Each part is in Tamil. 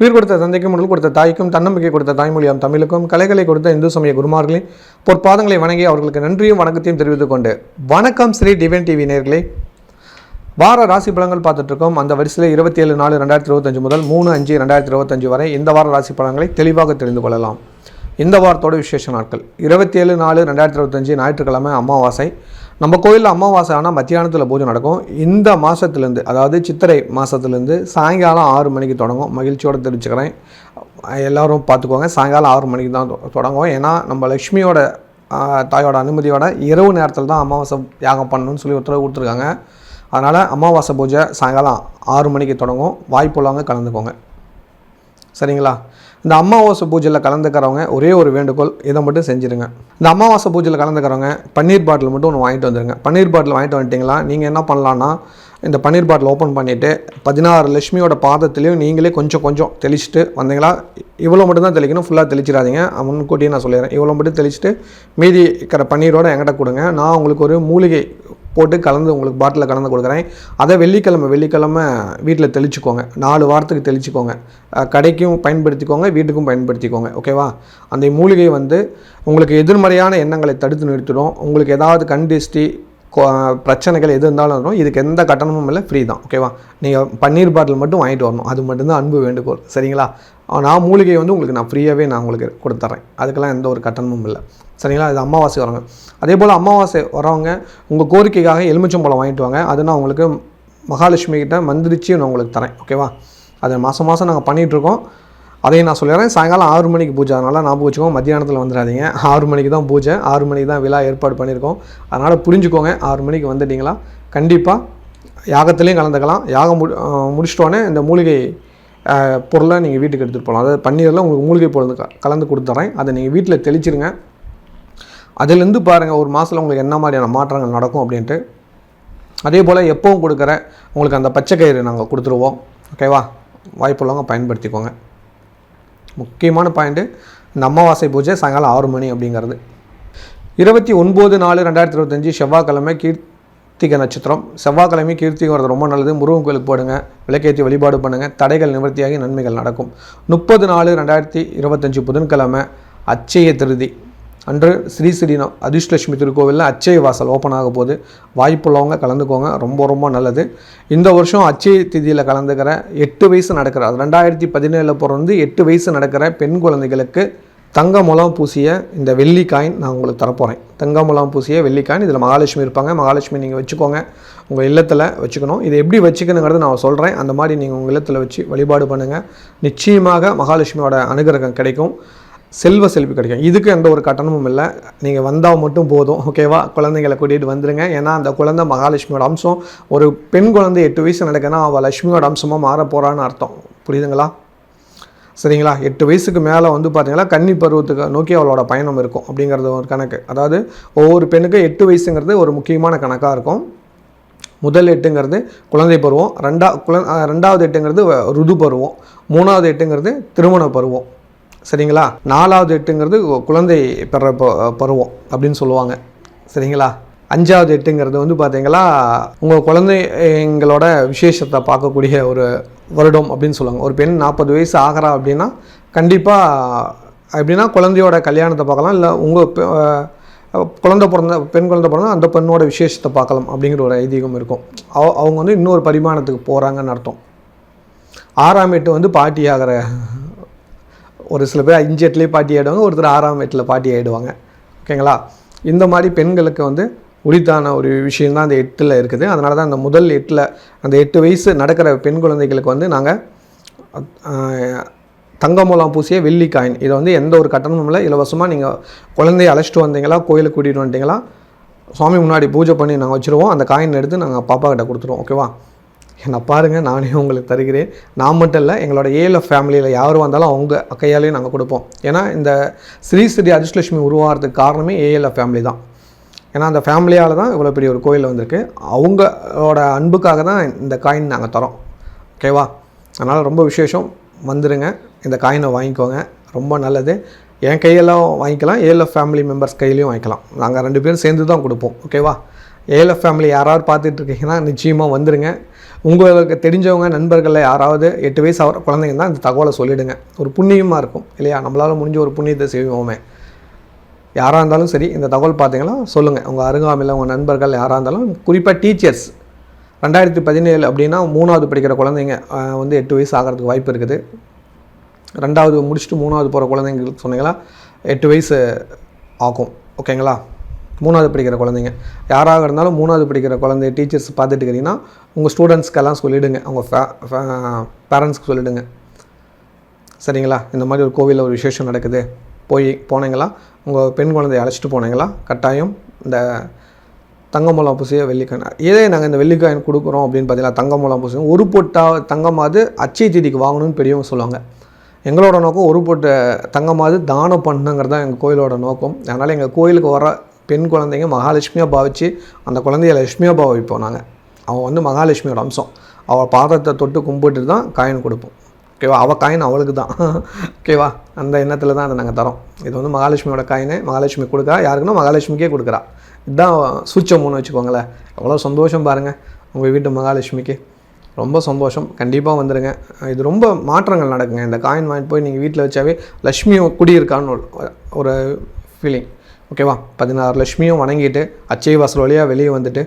உயிர் கொடுத்த தந்தைக்கும் உடல் கொடுத்த தாய்க்கும் தன்னம்பிக்கை கொடுத்த தாய்மொழியாம் தமிழுக்கும் கலைகளை கொடுத்த இந்து சமய குருமார்களின் பொற்பாதங்களை வணங்கி அவர்களுக்கு நன்றியும் வணக்கத்தையும் தெரிவித்துக் கொண்டு வணக்கம் ஸ்ரீ டிவைன் டிவி நேயர்களே. வார ராசி பலன்கள் பார்த்துட்டு இருக்கோம். அந்த வரிசையில் 27/4/2025 முதல் 3/5/2025 வரை இந்த வார ராசி பலன்களை தெளிவாக தெரிந்து கொள்ளலாம். இந்த வாரத்தோட விசேஷ நாட்கள் 27/4/2025 ஞாயிற்றுக்கிழமை அமாவாசை. நம்ம கோயிலில் அமாவாசை ஆனால் மத்தியானத்தில் பூஜை நடக்கும். இந்த மாதத்துலேருந்து, அதாவது சித்திரை மாதத்துலேருந்து சாயங்காலம் 6 மணிக்கு தொடங்கும். மகிழ்ச்சியோடு தெரிவிச்சுக்கிறேன், எல்லோரும் பார்த்துக்கோங்க. சாயங்காலம் 6 மணிக்கு தான் தொடங்கும். ஏன்னா நம்ம லக்ஷ்மியோட தாயோட அனுமதியோட இரவு நேரத்தில் தான் அமாவாசை யாகம் பண்ணணும்னு சொல்லி உத்தரவு கொடுத்துருக்காங்க. அதனால் அமாவாசை பூஜை சாயங்காலம் 6 மணிக்கு தொடங்கும். வாய்ப்புள்ளவங்க கலந்துக்கோங்க, சரிங்களா? இந்த அமாவாசை பூஜையில் கலந்துக்கிறவங்க ஒரே ஒரு வேண்டுகோள், இதை மட்டும் செஞ்சுருங்க. இந்த அமாவாசை பூஜையில் கலந்துக்கிறவங்க பன்னீர் பாட்டில் மட்டும் ஒன்று வாங்கிட்டு வந்துடுங்க. பன்னீர் பாட்டில் வாங்கிட்டு வந்துட்டிங்களா, நீங்கள் என்ன பண்ணலான்னா, இந்த பன்னீர் பாட்டில் ஓப்பன் பண்ணிவிட்டு 16 லட்சுமியோட பாதத்துலேயும் நீங்களே கொஞ்சம் கொஞ்சம் தெளிச்சுட்டு வந்தீங்களா. இவ்வளோ மட்டும் தான் தெளிக்கணும், ஃபுல்லாக தெளிச்சிடாதீங்க. முன்கூட்டியே நான் சொல்லிடுறேன். இவ்வளோ மட்டும் தெளிச்சுட்டு மீதி இருக்கிற பன்னீரோடு என்கிட்ட கொடுங்க. நான் உங்களுக்கு ஒரு மூலிகை போட்டு கலந்து உங்களுக்கு பாட்டிலில் கலந்து கொடுக்குறேன். அதை வெள்ளிக்கிழமை வீட்டில் தெளிச்சுக்கோங்க. 4 வாரத்துக்கு தெளிச்சுக்கோங்க. கடைக்கும் பயன்படுத்திக்கோங்க, வீட்டுக்கும் பயன்படுத்திக்கோங்க, ஓகேவா? அந்த மூலிகை உங்களுக்கு எதிர்மறையான எண்ணங்களை தடுத்து நிறுத்திடும். உங்களுக்கு ஏதாவது கண் திஷ்டி பிரச்சனைகள் எது இருந்தாலும் வரும். இதுக்கு எந்த கட்டணமும் இல்லை, ஃப்ரீ தான், ஓகேவா? நீங்கள் பன்னீர் பாட்டில் மட்டும் வாங்கிட்டு வரணும். அது மட்டும்தான் அன்பு வேண்டுகோள், சரிங்களா? நான் மூலிகை உங்களுக்கு நான் ஃப்ரீயாகவே நான் உங்களுக்கு கொடுத்துட்றேன். அதுக்கெல்லாம் எந்த ஒரு கட்டணமும் இல்லை, சரிங்களா? இது அமாவாசை வரவங்க. அதே போல் அமாவாசை வரவங்க உங்கள் கோரிக்கைக்காக எலுமிச்சம்பழம் வாங்கிட்டு வாங்க. அது நான் உங்களுக்கு மகாலட்சுமி கிட்ட மந்திரிச்சு நான் உங்களுக்கு தரேன், ஓகேவா? அது மாதம் நாங்கள் பண்ணிகிட்ருக்கோம். அதையும் நான் சொல்லிடுறேன். சாயங்காலம் 6 மணிக்கு பூஜை, அதனால் ஞாபகம் வச்சுக்கோங்க. மத்தியானத்தில் வந்துடாதீங்க. 6 மணிக்கு தான் பூஜை, 6 மணிக்கு தான் விழா ஏற்பாடு பண்ணியிருக்கோம். அதனால் புரிஞ்சுக்கோங்க. 6 மணிக்கு வந்துட்டிங்களா கண்டிப்பாக யாகத்துலேயும் கலந்துக்கலாம். யாகம் முடிச்சிட்டோன்னே இந்த மூலிகை பொருளை நீங்கள் வீட்டுக்கு எடுத்துகிட்டு போகலாம். அதாவது பன்னீரில் உங்களுக்கு மூலிகை பொருள் கலந்து கொடுத்துட்றேன். அதை நீங்கள் வீட்டில் தெளிச்சிருங்க. அதிலேருந்து பாருங்கள் ஒரு மாதத்தில் உங்களுக்கு என்ன மாதிரியான மாற்றங்கள் நடக்கும் அப்படின்ட்டு. அதே போல் எப்போவும் கொடுக்குற உங்களுக்கு அந்த பச்சை கயிறு நாங்கள் கொடுத்துருவோம், ஓகேவா? வாய்ப்புள்ளவங்க பயன்படுத்திக்கோங்க. முக்கியமான பாயிண்ட்டு, இந்த அமாவாசை பூஜை சாயங்காலம் 6 மணி அப்படிங்கிறது. 29/4/2025 செவ்வாய்க்கிழமை கீர்த்திகை நட்சத்திரம். செவ்வாய்க்கிழமை கீர்த்திகை வரது ரொம்ப நல்லது. முருகன் கோயிலுக்கு போடுங்க, விளக்கேற்றி வழிபாடு பண்ணுங்கள். தடைகள் நிவர்த்தியாகி நன்மைகள் நடக்கும். 30/4/2025 புதன்கிழமை அட்சய திருதி அன்று ஸ்ரீ அதிர்ஷ்டலட்சுமி திருக்கோவிலில் அட்சய வாசல் ஓப்பன் ஆக போது. வாய்ப்புள்ளவங்க கலந்துக்கோங்க, ரொம்ப ரொம்ப நல்லது. இந்த வருஷம் அட்சய திதியில் கலந்துக்கிற 8 வயசு நடக்கிற, அது 2017 பிறந்து 8 வயசு நடக்கிற பெண் குழந்தைகளுக்கு தங்க முலாம் பூசிய இந்த வெள்ளி காயின் நான் உங்களுக்கு தரப்போகிறேன். தங்க முலாம் பூசிய வெள்ளி காயின். இதில் மகாலட்சுமி இருப்பாங்க. மகாலட்சுமி நீங்கள் வச்சுக்கோங்க, உங்கள் இல்லத்தில் வச்சுக்கணும். இதை எப்படி வச்சுக்கணுங்கிறது நான் சொல்கிறேன். அந்த மாதிரி நீங்கள் உங்கள் இல்லத்தில் வச்சு வழிபாடு பண்ணுங்கள். நிச்சயமாக மகாலட்சுமியோட அனுகிரகம் கிடைக்கும், செல்வ செல்வி கிடைக்கும். இதுக்கு எந்த ஒரு கட்டணமும் இல்லை. நீங்கள் வந்தால் மட்டும் போதும், ஓகேவா? குழந்தைங்களை கூட்டிகிட்டு வந்துடுங்க. ஏன்னா அந்த குழந்தை மகாலட்சுமியோட அம்சம். ஒரு பெண் குழந்தை 8 வயசு நடக்குன்னா அவள் லட்சுமியோட அம்சமாக மாற போகிறான்னு அர்த்தம், புரியுதுங்களா? சரிங்களா? 8 வயசுக்கு மேலே பார்த்தீங்கன்னா கன்னி பருவத்துக்கு நோக்கி அவளோட பயணம் இருக்கும் அப்படிங்கிறது ஒரு கணக்கு. அதாவது ஒவ்வொரு பெண்ணுக்கு 8 வயசுங்கிறது ஒரு முக்கியமான கணக்காக இருக்கும். முதல் 8ங்கிறது குழந்தை பருவம், 2வது 8ங்கிறது ருது பருவம், 3வது 8ங்கிறது திருமண பருவம், சரிங்களா? 4வது 8ங்கிறது குழந்தை பெற பருவம் அப்படின்னு சொல்லுவாங்க, சரிங்களா? 5வது 8ங்கிறது பார்த்தீங்களா உங்கள் குழந்தைங்களோட விசேஷத்தை பார்க்கக்கூடிய ஒரு வருடம் அப்படின்னு சொல்லுவாங்க. ஒரு பெண் 40 வயசு ஆகிறா அப்படின்னா கண்டிப்பாக எப்படின்னா குழந்தையோட கல்யாணத்தை பார்க்கலாம், இல்லை உங்கள் பெண் குழந்தை பிறந்தால் அந்த பெண்ணோட விசேஷத்தை பார்க்கலாம் அப்படிங்கிற ஒரு ஐதீகம் இருக்கும். அவங்க இன்னொரு பரிமாணத்துக்கு போகிறாங்கன்னு அர்த்தம். 6ஆம் 8 பாட்டி ஆகிற, ஒரு சில பேர் 5 8லேயே பாட்டி ஆகிடுவாங்க, ஒருத்தர் 6ஆம் 8ல் பாட்டி ஆகிடுவாங்க, ஓகேங்களா? இந்த மாதிரி பெண்களுக்கு உரித்தான ஒரு விஷயந்தான் அந்த 8ல் இருக்குது. அதனால தான் அந்த முதல் 8ல் அந்த 8 வயசு நடக்கிற பெண் குழந்தைகளுக்கு நாங்கள் தங்க மூலம் பூசிய வெள்ளி காயின், இதை எந்த ஒரு கட்டணமும் இல்லை, இலவசமாக நீங்கள் குழந்தைய அழைச்சிட்டு வந்தீங்களா, கோயிலுக்கு கூட்டிகிட்டு வந்துட்டீங்களா, சுவாமி முன்னாடி பூஜை பண்ணி நாங்கள் வச்சுருவோம். அந்த காயின் எடுத்து நாங்கள் பாப்பா கிட்ட கொடுத்துருவோம், ஓகேவா? என்னை பாருங்கள், நானே உங்களுக்கு தருகிறேன். நான் மட்டும் இல்லை, எங்களோட ஏஎல்எஃப் ஃபேமிலியில் யார் வந்தாலும் அவங்க கையாலேயும் நாங்கள் கொடுப்போம். ஏன்னா இந்த ஸ்ரீ அதிர்ஷ்டலட்சுமி உருவாகிறதுக்கு காரணமே ஏஎல்எஃப் ஃபேமிலி தான். ஏன்னா அந்த ஃபேமிலியால் தான் இவ்வளோ பெரிய ஒரு கோயில் வந்திருக்கு. அவங்களோட அன்புக்காக தான் இந்த காயின் நாங்கள் தரோம், ஓகேவா? அதனால் ரொம்ப விசேஷம், வந்துடுங்க, இந்த காயினை வாங்கிக்கோங்க, ரொம்ப நல்லது. என் கையெல்லாம் வாங்கிக்கலாம், ஏஎல்எஃப் ஃபேமிலி மெம்பர்ஸ் கையிலையும் வாங்கிக்கலாம். நாங்கள் 2 பேரும் சேர்ந்து தான் கொடுப்போம், ஓகேவா? ஏஎல்எஃப் ஃபேமிலி யாராவது பார்த்துட்டு இருக்கீங்கன்னா நிச்சயமாக வந்துடுங்க. உங்களுக்கு தெரிஞ்சவங்க நண்பர்களில் யாராவது 8 வயசு ஆகிற குழந்தைங்க தான் இந்த தகவலை சொல்லிவிடுங்க. ஒரு புண்ணியமாக இருக்கும் இல்லையா? நம்மளால் முடிஞ்ச ஒரு புண்ணியத்தை செய்வோமே. யாராக இருந்தாலும் சரி, இந்த தகவல் பார்த்தீங்கன்னா சொல்லுங்கள். உங்கள் அருகாமையில் உங்கள் நண்பர்கள் யாராக இருந்தாலும், குறிப்பாக டீச்சர்ஸ் 2017 அப்படின்னா 3வது படிக்கிற குழந்தைங்க வந்து 8 வயசு ஆகிறதுக்கு வாய்ப்பு இருக்குது. 2வது முடிச்சுட்டு 3வது போகிற குழந்தைங்களுக்கு சொன்னீங்களா 8 வயசு ஆகும். ஓகேங்களா? 3வது படிக்கிற குழந்தைங்க யாராக இருந்தாலும் 3வது படிக்கிற குழந்தை டீச்சர்ஸ் பார்த்துட்டு இருக்கிறீங்கன்னா உங்கள் ஸ்டூடெண்ட்ஸ்க்கெல்லாம் சொல்லிவிடுங்க, அவங்க பேரண்ட்ஸ்க்கு சொல்லிவிடுங்க. சரிங்களா? இந்த மாதிரி ஒரு கோவிலில் ஒரு விசேஷம் நடக்குது, போனீங்களா, உங்கள் பெண் குழந்தையை அழைச்சிட்டு போனீங்களா, கட்டாயம் இந்த தங்க மூலம் பூசிய வெள்ளிக்காயின், ஏதே நாங்கள் இந்த வெள்ளிக்காயின் கொடுக்குறோம் அப்படின்னு பார்த்தீங்கன்னா தங்க மூலம் பூசியும் ஒரு பொட்டா தங்கமாவது அச்சய தீதிக்கு வாங்கணும்னு பெரியவங்க சொல்லுவாங்க. எங்களோட நோக்கம் ஒரு பொட்டு தங்கமாவது தானம் பண்ணுங்கிறது தான் எங்கள் கோயிலோட நோக்கம். அதனால் எங்கள் கோயிலுக்கு வர பெண் குழந்தைங்க மகாலட்சுமியாக பாவித்து அந்த குழந்தைய லட்சுமியாக பாவிப்போம். நாங்கள் அவன் வந்து மகாலட்சுமியோட அம்சம், அவள் பாதத்தை தொட்டு கும்பிட்டு தான் காயின் கொடுப்போம். ஓகேவா? அவள் காயின் அவளுக்கு தான். ஓகேவா? அந்த எண்ணத்தில் தான் அதை நாங்கள் தரோம். இது வந்து மகாலட்சுமியோட காயினு, மகாலட்சுமி கொடுக்குறா. யாருக்குன்னா மகாலட்சுமிக்கே கொடுக்குறா. இதுதான் சூட்சம்னு வச்சுக்கோங்களேன். எவ்வளோ சந்தோஷம் பாருங்கள் உங்கள் வீட்டு மகாலட்சுமிக்கு. ரொம்ப சந்தோஷம். கண்டிப்பாக வந்துடுங்க. இது ரொம்ப மாற்றங்கள் நடக்குங்க. இந்த காயின் வாங்கிட்டு போய் நீங்கள் வீட்டில் வச்சாவே லட்சுமியும் குடியிருக்கான்னு ஒரு ஃபீலிங். ஓகேவா? 16 லட்சுமியும் வணங்கிட்டு அச்சய வாசல் வழியாக வெளியே வந்துட்டு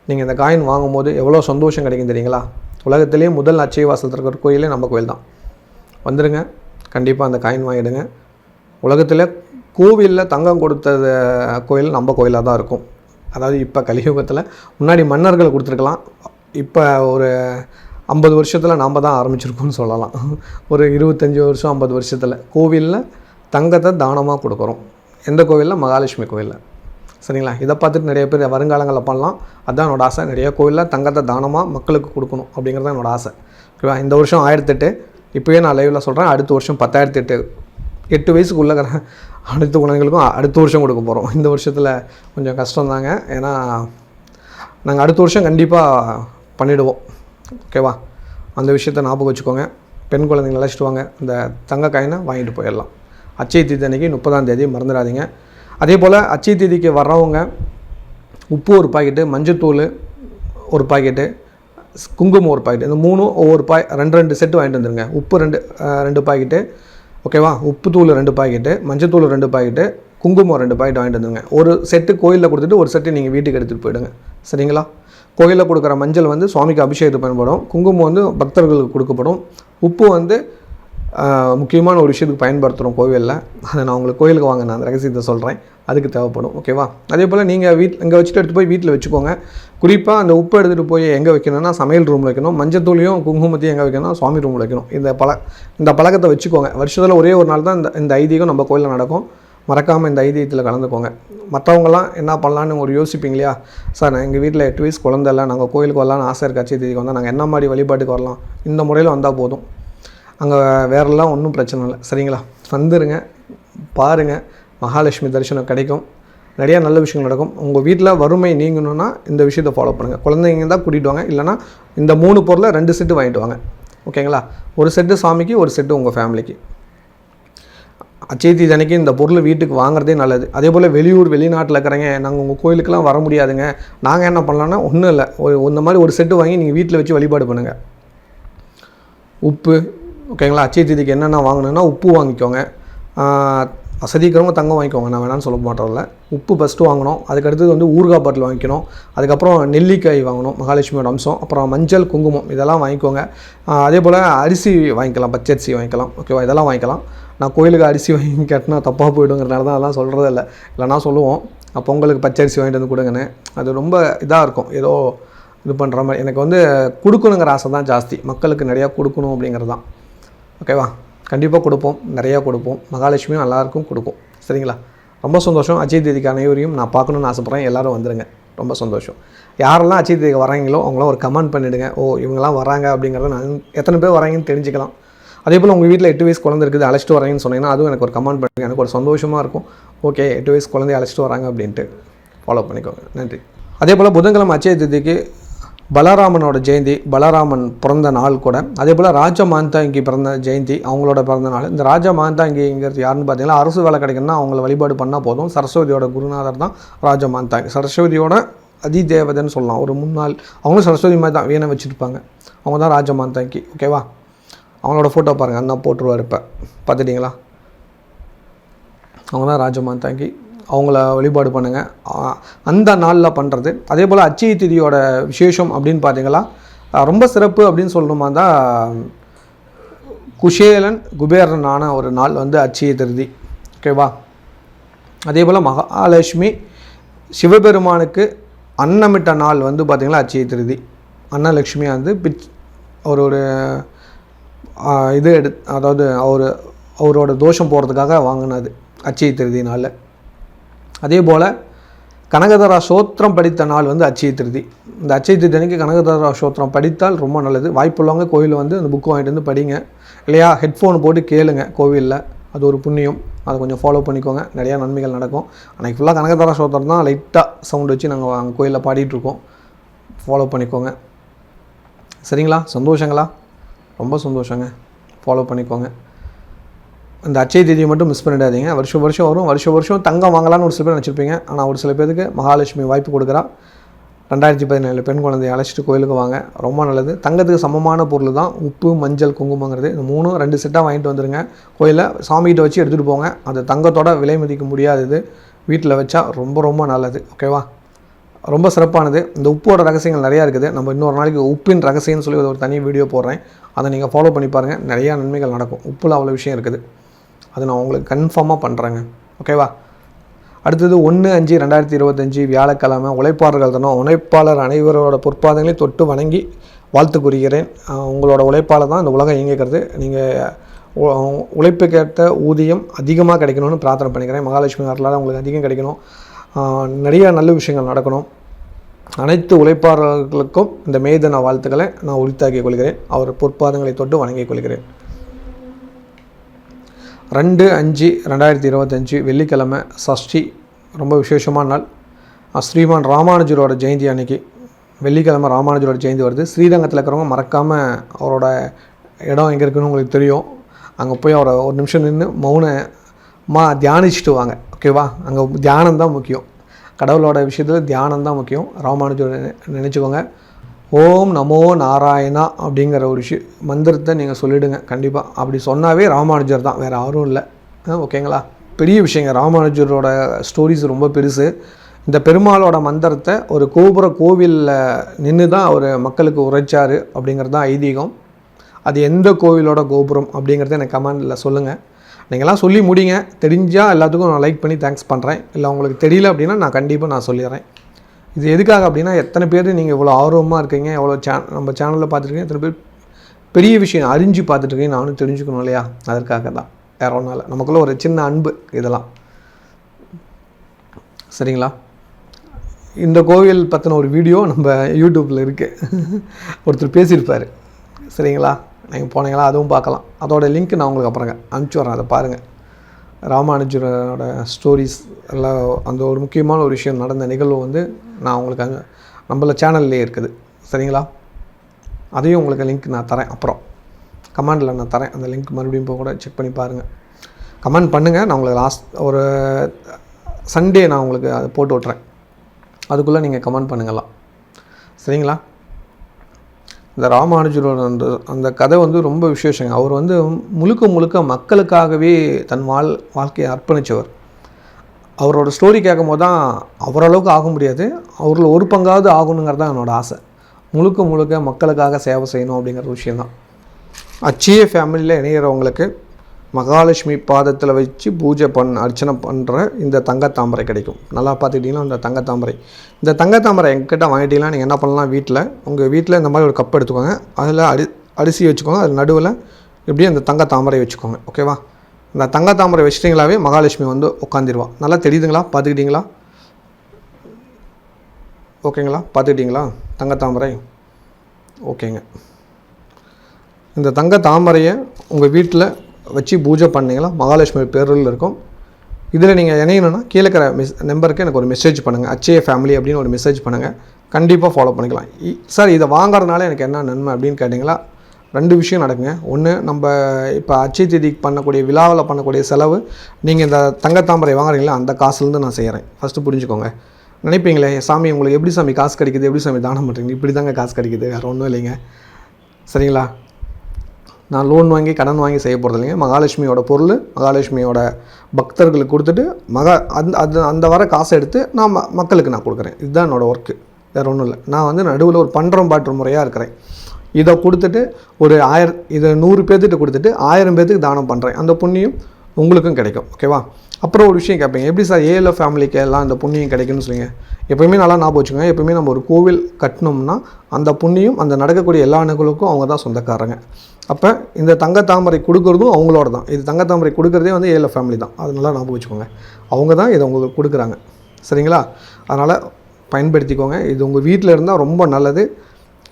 நீங்கள் இந்த காயின் வாங்கும்போது எவ்வளோ சந்தோஷம் கிடைக்கும் தெரியுங்களா? உலகத்திலேயே முதல் அச்சய வாசல் இருக்கிற கோயிலே நம்ம கோயில் தான். வந்துடுங்க, கண்டிப்பாக அந்த காயின் வாங்கிடுங்க. உலகத்தில் கோவிலில் தங்கம் கொடுத்தது கோயில் நம்ம கோயிலாக தான் இருக்கும். அதாவது இப்போ கலியுகத்தில் முன்னாடி மன்னர்கள் கொடுத்துருக்கலாம், இப்போ ஒரு 50 வருஷத்தில் நாம் தான் ஆரம்பிச்சிருக்கோம்னு சொல்லலாம். ஒரு 25 வருஷம் 50 வருஷத்தில் கோவிலில் தங்கத்தை தானமாக கொடுக்குறோம். எந்த கோவிலில்? மகாலட்சுமி கோவிலில். சரிங்களா? இதை பார்த்துட்டு நிறைய பேர் வருங்காலங்களில் பண்ணலாம். அதுதான் என்னோடய ஆசை. நிறைய கோவிலில் தங்கத்தை தானமாக மக்களுக்கு கொடுக்கணும் அப்படிங்கிறது தான் என்னோடய ஆசை. ஓகேவா? இந்த வருஷம் 1008, இப்போயே நான் லைவில் சொல்கிறேன். அடுத்த வருஷம் 10,008, 8 வயசுக்குள்ளே அடுத்த குழந்தைங்களுக்கும் அடுத்த வருஷம் கொடுக்க போகிறோம். இந்த வருஷத்தில் கொஞ்சம் கஷ்டம் தாங்க. ஏன்னா நாங்கள் அடுத்த வருஷம் கண்டிப்பாக பண்ணிவிடுவோம். ஓகேவா? அந்த விஷயத்தை ஞாபகம் வச்சுக்கோங்க. பெண் குழந்தைங்களை அழைச்சிட்டு வாங்க, இந்த தங்க காயினை வாங்கிட்டு போயிடலாம். அச்சய தீதி அன்றைக்கி 30ஆம் தேதி மறந்துடாதீங்க. அதே போல் அச்சய தீதிக்கு வர்றவங்க உப்பு ஒரு பாக்கெட்டு, மஞ்சத்தூள் ஒரு பாக்கெட்டு, குங்குமம் ஒரு பாக்கெட்டு, இந்த 3 ஒவ்வொரு 2 செட்டு வாங்கிட்டு வந்துடுங்க. உப்பு 2 பாக்கெட்டு. ஓகேவா? உப்பு தூள் 2 பாக்கெட்டு, மஞ்சத்தூள் 2 பாக்கெட்டு, குங்குமம் 2 பாக்கெட் வாங்கிட்டு வந்துடுங்க. ஒரு செட்டு கோயிலில் கொடுத்துட்டு ஒரு செட்டு நீங்கள் வீட்டுக்கு எடுத்துகிட்டு போயிடுங்க. சரிங்களா? கோயிலில் கொடுக்குற மஞ்சள் வந்து சுவாமிக்கு அபிஷேகத்துக்கு பயன்படும், குங்குமம் வந்து பக்தர்களுக்கு கொடுக்கப்படும், உப்பு வந்து முக்கியமான ஒரு விஷயத்துக்கு பயன்படுத்துகிறோம் கோவிலில். அதை நான் உங்களுக்கு கோயிலுக்கு வாங்க நான் அந்த ரகசியத்தை சொல்கிறேன், அதுக்கு தேவைப்படும். ஓகேவா? அதே போல் நீங்கள் இங்கே வச்சுட்டு எடுத்து போய் வீட்டில் வச்சுக்கோங்க. குறிப்பாக அந்த உப்பு எடுத்துகிட்டு போய் எங்கே வைக்கணும்னா சமையல் ரூமில் வைக்கணும். மஞ்சத்தூளையும் குங்குமத்தையும் எங்கே வைக்கணும்னா சுவாமி ரூமில் வைக்கணும். இந்த பழக்கத்தை வச்சுக்கோங்க. வருஷத்தில் ஒரே ஒரு நாள் தான் இந்த ஐதீகம் நம்ம கோயிலில் நடக்கும். மறக்காமல் இந்த ஐதீகத்தில் கலந்துக்கோங்க. மற்றவங்களாம் என்ன பண்ணலான்னு ஒரு யோசிப்பீங்க இல்லையா? சார் நான் எங்கள் வீட்டில் 8 வயசு குழந்தை இல்லை, நாங்கள் கோயிலுக்கு வரலான்னு ஆசை இருக்குது, அச்சய தீதிக்கு வந்தால் நாங்கள் என்ன மாதிரி வழிபாட்டுக்கு வரலாம்? இந்த முறையில் வந்தால் போதும், அங்கே வேறெல்லாம் ஒன்றும் பிரச்சனை இல்லை. சரிங்களா? வந்துடுங்க, பாருங்கள், மகாலட்சுமி தரிசனம் கிடைக்கும், நிறையா நல்ல விஷயங்கள் நடக்கும். உங்கள் வீட்டில் வறுமை நீங்கணுன்னா இந்த விஷயத்தை ஃபாலோ பண்ணுங்கள். குழந்தைங்க தான் கூட்டிகிட்டு வாங்க, இல்லைனா இந்த 3 பொருளை 2 செட்டு வாங்கிட்டு வாங்க. ஓகேங்களா? ஒரு செட்டு சாமிக்கு, ஒரு செட்டு உங்கள் ஃபேமிலிக்கு. அச்சய தீதி அன்னைக்கு இந்த பொருள் வீட்டுக்கு வாங்குறதே நல்லது. அதே போல் வெளியூர் வெளிநாட்டில் இருக்கிறவங்க நாங்கள் உங்கள் கோயிலுக்கெல்லாம் வர முடியாதுங்க, நாங்கள் என்ன பண்ணலான்னா ஒன்றும் இல்லை, இந்த மாதிரி ஒரு செட்டு வாங்கி நீங்கள் வீட்டில் வச்சு வழிபாடு பண்ணுங்கள். உப்பு, ஓகேங்களா? அச்சய தீதிக்கு என்னென்ன வாங்கணுன்னா உப்பு வாங்கிக்கோங்க. வசதிக்கிறவங்க தங்கம் வாங்கிக்கோங்க, நான் வேணான்னு சொல்ல மாட்டோம்ல. உப்பு ஃபஸ்ட்டு வாங்கணும். அதுக்கடுத்தது வந்து ஊறுகாய் பாட்டில் வாங்கிக்கணும். அதுக்கப்புறம் நெல்லிக்காய் வாங்கணும், மகாலட்சுமியோட அம்சம். அப்புறம் மஞ்சள், குங்குமம் இதெல்லாம் வாங்கிக்கோங்க. அதே போல் அரிசி வாங்கிக்கலாம், பச்சரிசி வாங்கிக்கலாம். ஓகேவா? இதெல்லாம் வாங்கிக்கலாம். நான் கோயிலுக்கு அரிசி வாங்கி கேட்டினா தப்பாக போய்டுங்கிறனால தான் அதெல்லாம் சொல்கிறதே இல்லை. இல்லைனா சொல்லுவோம் பொங்கலுக்கு பச்சரிசி வாங்கிட்டு வந்து கொடுங்கன்னு. அது ரொம்ப இதாக இருக்கும், ஏதோ இது பண்ணுற மாதிரி. எனக்கு வந்து கொடுக்கணுங்கிற ஆசை தான் ஜாஸ்தி, மக்களுக்கு நிறையா கொடுக்கணும் அப்படிங்கிறது தான். ஓகேவா? கண்டிப்பாக கொடுப்போம், நிறையா கொடுப்போம். மகாலட்சுமியும் எல்லாருக்கும் கொடுப்போம். சரிங்களா? ரொம்ப சந்தோஷம். அச்சய தீதிக்கு அனைவரையும் நான் பார்க்கணுன்னு ஆசைப்பட்றேன். எல்லோரும் வந்துடுங்க. ரொம்ப சந்தோஷம். யாரெல்லாம் அச்சய தீதிக்கு வராங்களோ அவங்களாம் ஒரு கமெண்ட் பண்ணிவிடுங்க. இவங்கெல்லாம் வராங்க அப்படிங்கிறத நான் எத்தனை பேர் வராங்கன்னு தெரிஞ்சுக்கலாம். அதே போல் உங்கள் வீட்டில் 8 வயசு குழந்தை இருக்குது, அழைச்சிட்டு வராங்கன்னு சொன்னீங்கன்னா அதுவும் எனக்கு ஒரு கமெண்ட் பண்ணுங்கள். எனக்கு ஒரு சந்தோஷமாக இருக்கும். ஓகே, 8 வயசு குழந்தைய அழைச்சிட்டு வராங்க அப்படின்ட்டு ஃபாலோ பண்ணிக்கோங்க. நன்றி. அதே போல் புதன்கிழமை அச்சய தீதிக்கு பலராமனோட ஜெயந்தி, பலராமன் பிறந்த நாள் கூட. அதே போல் ராஜா மாந்தாங்கி பிறந்த ஜெயந்தி, அவங்களோட பிறந்த நாள். இந்த ராஜா மாந்தாங்கிங்கிறது யாருன்னு பார்த்தீங்கன்னா, அரசு வேலை கிடைக்குன்னா அவங்கள வழிபாடு பண்ணால் போதும். சரஸ்வதியோட குருநாதர் தான் ராஜா மாந்தாங்கி. சரஸ்வதியோட அதிதேவதைன்னு சொல்லலாம், ஒரு முன்னாள். அவங்களும் சரஸ்வதி மாதிரி தான், வீணை வச்சுருப்பாங்க. அவங்க தான் ராஜமாதாங்கி. ஓகேவா? அவங்களோட ஃபோட்டோ பாருங்கள், அண்ணா போட்டுருவார். இப்போ பார்த்துட்டிங்களா? அவங்க தான் ராஜமாதாங்கி. அவங்கள வழிபாடு பண்ணுங்கள். அந்த நாளில் பண்ணுறது. அதே போல் அச்சய திதியோட விசேஷம் அப்படின்னு பார்த்தீங்களா, ரொம்ப சிறப்பு அப்படின்னு சொல்லணுமா தான், குஷேலன் குபேரனான ஒரு நாள் வந்து அச்சய திருதி. ஓகேவா? அதே போல் மகாலட்சுமி சிவபெருமானுக்கு அன்னமிட்ட நாள் வந்து பார்த்திங்கன்னா அச்சய திருதி. அன்னலட்சுமியாக வந்து ஒரு இது அதாவது அவரோட தோஷம் போகிறதுக்காக வாங்கினது அச்சய திருதி நாள். அதே போல் கனகதாரா ஸ்தோத்திரம் படித்த நாள் வந்து அச்சய திருதி. இந்த அச்சய திருதி அன்றைக்கி கனகதாரா ஸ்தோத்திரம் படித்தால் ரொம்ப நல்லது. வாய்ப்புள்ளவங்க கோவிலில் வந்து அந்த புக்கு வாங்கிட்டு வந்து படிங்க, இல்லையா ஹெட்ஃபோன் போட்டு கேளுங்க கோவிலில். அது ஒரு புண்ணியம், அதை கொஞ்சம் ஃபாலோ பண்ணிக்கோங்க, நிறையா நன்மைகள் நடக்கும். அன்றைக்கி ஃபுல்லாக கனகதாரா ஸ்தோத்திரம் தான் லைட்டாக சவுண்ட் வச்சு நாங்கள் அங்கே கோயிலில் பாடிட்டுருக்கோம். ஃபாலோ பண்ணிக்கோங்க. சரிங்களா? சந்தோஷங்களா? ரொம்ப சந்தோஷங்க. ஃபாலோ பண்ணிக்கோங்க. இந்த அச்சய திதியை மட்டும் மிஸ் பண்ணிடாதீங்க. வருஷம் வரும். வருஷம் தங்கம் வாங்கலான்னு ஒரு சில பேர் நினச்சிருப்பீங்க. ஆனால் ஒரு சில பேருக்கு மகாலட்சுமி வாய்ப்பு கொடுக்குறா. 2017 பெண் குழந்தையை அழைச்சிட்டு கோயிலுக்கு வாங்க, ரொம்ப நல்லது. தங்கத்துக்கு சமமான பொருள் தான் உப்பு, மஞ்சள், குங்குமங்கிறது. இந்த 3 2 செட்டாக வாங்கிட்டு வந்துடுங்க. கோயிலில் சாமிகிட்ட வச்சு எடுத்துகிட்டு போங்க. அது தங்கத்தோட விலை மதிக்க முடியாதது, வீட்டில் வச்சா ரொம்ப ரொம்ப நல்லது. ஓகேவா? ரொம்ப சிறப்பானது. இந்த உப்போட ரகசியங்கள் நிறையா இருக்குது. நம்ம இன்னொரு நாளைக்கு உப்பின் ரகசியம்னு சொல்லி ஒரு தனி வீடியோ போடுறேன். அதை நீங்கள் ஃபாலோ பண்ணி பாருங்கள். நிறையா நன்மைகள் நடக்கும். உப்பில் அவ்வளோ விஷயம் இருக்குது. அது நான் உங்களுக்கு கன்ஃபார்மாக பண்ணுறேங்க. ஓகேவா? அடுத்தது 1/5/2025 வியாழக்கிழமை உழைப்பாளர்கள் தினம். உழைப்பாளர் அனைவரோட பொற்பாதங்களையும் தொட்டு வணங்கி வாழ்த்து கூறுகிறேன். உங்களோட உழைப்பால் தான் இந்த உலகம் இயங்கிக்கிறது. நீங்கள் உழைப்புக்கேற்ற ஊதியம் அதிகமாக கிடைக்கணும்னு பிரார்த்தனை பண்ணிக்கிறேன். மகாலட்சுமி அருளால் உங்களுக்கு அதிகம் கிடைக்கணும். நிறைய நல்ல விஷயங்கள் நடக்கணும். அனைத்து உழைப்பாளர்களுக்கும் இந்த மே தின வாழ்த்துக்களை நான் உரித்தாக்கிக் கொள்கிறேன். அவர் பொற்பாதங்களை தொட்டு வணங்கிக் கொள்கிறேன். 2/5/2025 வெள்ளிக்கிழமை சஷ்டி, ரொம்ப விசேஷமான நாள். ஸ்ரீமான் ராமானுஜரோட ஜெயந்தி அன்னைக்கு வெள்ளிக்கிழமை ராமானுஜரோட ஜெயந்தி வருது. ஸ்ரீரங்கத்தில் இருக்கிறவங்க மறக்காமல் அவரோட இடம் எங்கே இருக்குன்னு உங்களுக்கு தெரியும். அங்கே போய் அவரை ஒரு நிமிஷம் நின்று மௌனமாக தியானிச்சுட்டு வாங்க. ஓகேவா? அங்கே தியானம் தான் முக்கியம். கடவுளோட விஷயத்தில் தியானம் தான் முக்கியம். ராமானுஜரை நினச்சிக்கோங்க. ஓம் நமோ நாராயணா அப்படிங்கிற ஒரு மந்திரத்தை நீங்கள் சொல்லிவிடுங்க. கண்டிப்பாக அப்படி சொன்னாவே ராமானுஜர் தான், வேறு யாரும் இல்லை. ஓகேங்களா? பெரிய விஷயங்க. ராமானுஜரோட ஸ்டோரிஸ் ரொம்ப பெருசு. இந்த பெருமாளோட மந்திரத்தை ஒரு கோவிலில் நின்று தான் அவர் மக்களுக்கு உரைச்சார் அப்படிங்கிறது தான் ஐதீகம். அது எந்த கோவிலோட கோபுரம் அப்படிங்கிறத எனக்கு கமெண்டில் சொல்லுங்கள். நீங்களாம் சொல்லி முடிங்க. தெரிஞ்சால் எல்லாத்துக்கும் நான் லைக் பண்ணி தேங்க்ஸ் பண்ணுறேன். இல்லை உங்களுக்கு தெரியல அப்படின்னா நான் கண்டிப்பாக சொல்லிடுறேன். இது எதுக்காக அப்படின்னா, எத்தனை பேர் நீங்கள் இவ்வளோ ஆர்வமாக இருக்கீங்க, எவ்வளோ நம்ம சேனலில் பார்த்துருக்கீங்க, எத்தனை பேர் பெரிய விஷயம் அறிஞ்சு பார்த்துட்ருக்கீங்க, நானும் தெரிஞ்சுக்கணும் இல்லையா? அதற்காக தான், வேறு ஒன்றும் இல்லை. நமக்குள்ளே ஒரு சின்ன அன்பு இதெல்லாம். சரிங்களா? இந்த கோவில் பற்றின ஒரு வீடியோ நம்ம யூடியூப்பில் இருக்குது. ஒருத்தர் பேசியிருப்பார். சரிங்களா? நீங்கள் போனீங்களா? அதுவும் பார்க்கலாம். அதோட லிங்க் நான் உங்களுக்கு அப்புறங்க அனுப்பிச்சி வரேன். அதை பாருங்கள். ராமானுஜரோட ஸ்டோரிஸ் எல்லாம், அந்த ஒரு முக்கியமான ஒரு விஷயம் நடந்த நிகழ்வு வந்து நான் உங்களுக்கு அங்கே நம்மள சேனல்லே இருக்குது. சரிங்களா? அதையும் உங்களுக்கு லிங்க் நான் தரேன். அப்புறம் கமெண்டில் நான் தரேன் அந்த லிங்க். மறுபடியும் இப்போ கூட செக் பண்ணி பாருங்கள். கமெண்ட் பண்ணுங்கள். நான் உங்களுக்கு ஒரு சண்டே நான் உங்களுக்கு அதை போட்டு விட்றேன். அதுக்குள்ளே நீங்கள் கமெண்ட் பண்ணுங்களாம். சரிங்களா? இந்த ராமானுஜரோட அந்த கதை வந்து ரொம்ப விசேஷங்க. அவர் வந்து முழுக்க மக்களுக்காகவே தன் வாழ்க்கையை அர்ப்பணித்தவர். அவரோட ஸ்டோரி கேட்கும் போது தான் அவரளவுக்கு ஆக முடியாது, அவரில் ஒரு பங்காவது ஆகணுங்கிறது தான் என்னோடய ஆசை. முழுக்க மக்களுக்காக சேவை செய்யணும் அப்படிங்கிற விஷயந்தான். அச்சய ஃபேமிலியில் இணைகிறவங்களுக்கு மகாலட்சுமி பாதத்தில் வச்சு பூஜை அர்ச்சனை பண்ணுற இந்த தங்கத்தாமரை கிடைக்கும். நல்லா பார்த்துக்கிட்டிங்கன்னா இந்த தங்கத்தாமரை எங்கிட்ட வாங்கிட்டீங்கன்னா நீங்கள் என்ன பண்ணலாம், உங்கள் வீட்டில் இந்த மாதிரி ஒரு கப் எடுத்துக்கோங்க. அதில் அரிசி வச்சுக்கோங்க. அது நடுவில் எப்படியும் அந்த தங்கத்தாமரை வச்சுக்கோங்க. ஓகேவா? இந்த தங்கத்தாமரை வச்சிட்டிங்களாவே மகாலட்சுமி வந்து உட்காந்துருவா. நல்லா தெரியுதுங்களா? பார்த்துக்கிட்டிங்களா? ஓகேங்களா? பார்த்துக்கிட்டிங்களா தங்கத்தாமரை? ஓகேங்க. இந்த தங்கத்தாமரையை உங்கள் வீட்டில் வச்சு பூஜை பண்ணிங்களா மகாலட்சுமி பேரில் இருக்கும். இதில் நீங்கள் இணையணுன்னா கீழே இருக்கிற நம்பருக்கு எனக்கு ஒரு மெசேஜ் பண்ணுங்கள். அச்சய ஃபேமிலி அப்படின்னு ஒரு மெசேஜ் பண்ணுங்கள். கண்டிப்பாக ஃபாலோ பண்ணிக்கலாம். சார் இதை வாங்குறதுனால எனக்கு என்ன நன்மை அப்படின்னு கேட்டிங்களா, 2 விஷயம் நடக்குங்க. ஒன்று, நம்ம இப்போ அச்சய திதிக்கு பண்ணக்கூடிய விழாவில் பண்ணக்கூடிய செலவு நீங்கள் இந்த தங்கத்தாமரை வாங்குறீங்களா அந்த காசுலேருந்து நான் செய்கிறேன். ஃபஸ்ட்டு புரிஞ்சுக்கோங்க. நினைப்பீங்களே, சாமி உங்களுக்கு எப்படி சாமி காசு கிடைக்குது, எப்படி சாமி தானம் பண்ணுறீங்க? இப்படி தாங்க காசு கிடைக்குது, வேறு ஒன்றும் இல்லைங்க. சரிங்களா? நான் லோன் வாங்கி கடன் வாங்கி செய்ய போகிறது இல்லைங்க. மகாலட்சுமியோட பொருள் மகாலட்சுமியோட பக்தர்களுக்கு கொடுத்துட்டு அந்த வர காசை எடுத்து நான் மக்களுக்கு நான் கொடுக்குறேன். இதுதான் என்னோடய ஒர்க்கு, வேறு ஒன்றும் இல்லை. நான் வந்து நடுவில் ஒரு பன்றம் பாட்டு முறையாக இருக்கிறேன். இதை கொடுத்துட்டு ஒரு 1000 இதை 100 பேர்த்துட்டு கொடுத்துட்டு 1000 பேர்த்துக்கு தானம் பண்ணுறேன். அந்த புண்ணியம் உங்களுக்கும் கிடைக்கும். ஓகேவா? அப்புறம் ஒரு விஷயம் கேட்பீங்க, எப்படி சார் ஏஎல்எஃப் ஃபேமிலிக்கு எல்லாம் அந்த புண்ணியம் கிடைக்குன்னு சொல்லுங்க. எப்போயுமே நல்லா ஞாபகம் வச்சுக்கோங்க, எப்போயுமே நம்ம ஒரு கோவில் கட்டணும்னா அந்த புண்ணியம் அந்த நடக்கக்கூடிய எல்லா நிகழ்வுக்கும் அவங்க தான் சொந்தக்காரங்க. அப்போ இந்த தங்கத்தாமரை கொடுக்குறதும் அவங்களோட தான். இது தங்கத்தாமரை கொடுக்குறதே வந்து ஏஎல்எஃப் ஃபேமிலி தான். அது நல்லா ஞாபகம் வச்சுக்கோங்க. அவங்க தான் இதை உங்களுக்கு கொடுக்குறாங்க. சரிங்களா? அதனால் பயன்படுத்திக்கோங்க. இது உங்கள் வீட்டில் இருந்தால் ரொம்ப நல்லது.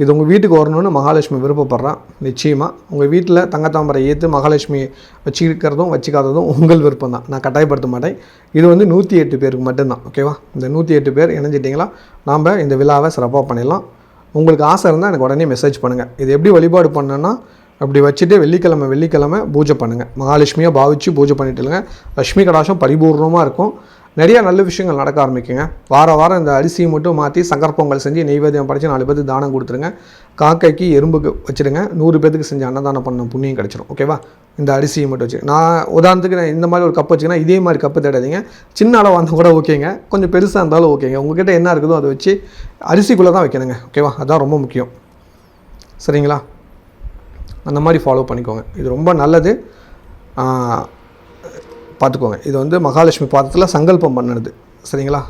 இது உங்கள் வீட்டுக்கு வரணும்னு மகாலட்சுமி விருப்பப்படுறான். நிச்சயமாக உங்கள் வீட்டில் தங்கத்தாமரை ஏற்று மகாலட்சுமி வச்சுக்கிறதும் வச்சுக்காததும் உங்கள் விருப்பம் தான். நான் கட்டாயப்படுத்த மாட்டேன். இது வந்து 108 பேருக்கு மட்டும்தான். ஓகேவா? இந்த 108 பேர் இணைஞ்சிட்டிங்களா நாம் இந்த விழாவை சிறப்பாக பண்ணிடலாம். உங்களுக்கு ஆசை இருந்தால் எனக்கு உடனே மெசேஜ் பண்ணுங்கள். இது எப்படி வழிபாடு பண்ணணுன்னா, அப்படி வச்சுட்டு வெள்ளிக்கிழமை பூஜை பண்ணுங்கள். மகாலட்சுமியாக பாவிச்சு பூஜை பண்ணிட்டுங்க. லட்சுமி கடாட்சம் பரிபூர்ணமாக இருக்கும். நிறையா நல்ல விஷயங்கள் நடக்க ஆரம்பிக்குங்க. வாரம் இந்த அரிசியை மட்டும் மாற்றி சங்கர் பொங்கல் செஞ்சு நெய்வேத்தியம் படைச்சு 4 பேருக்கு தானம் கொடுத்துருங்க. காக்கைக்கு எறும்புக்கு வச்சுடுங்க. 100 பேருக்கு செஞ்சு அன்னதானம் பண்ண புண்ணியம் கிடச்சிடும். ஓகேவா? இந்த அரிசியை மட்டும் வச்சு நான் உதாரணத்துக்கு நான் இந்த மாதிரி ஒரு கப்பு வச்சுங்கன்னா இதே மாதிரி கப்பு தேடாதீங்க. சின்ன அளவாக இருந்தால் கூட ஓகேங்க, கொஞ்சம் பெருசாக இருந்தாலும் ஓகேங்க. உங்கள்கிட்ட என்ன இருக்குதோ அதை வச்சு அரிசிக்குள்ளே தான் வைக்கணுங்க. ஓகேவா? அதுதான் ரொம்ப முக்கியம். சரிங்களா? அந்த மாதிரி ஃபாலோ பண்ணிக்கோங்க. இது ரொம்ப நல்லது. பார்த்துக்கோங்க. இது வந்து மகாலட்சுமி பாதத்தில் சங்கல்பம் பண்ணினது. சரிங்களா?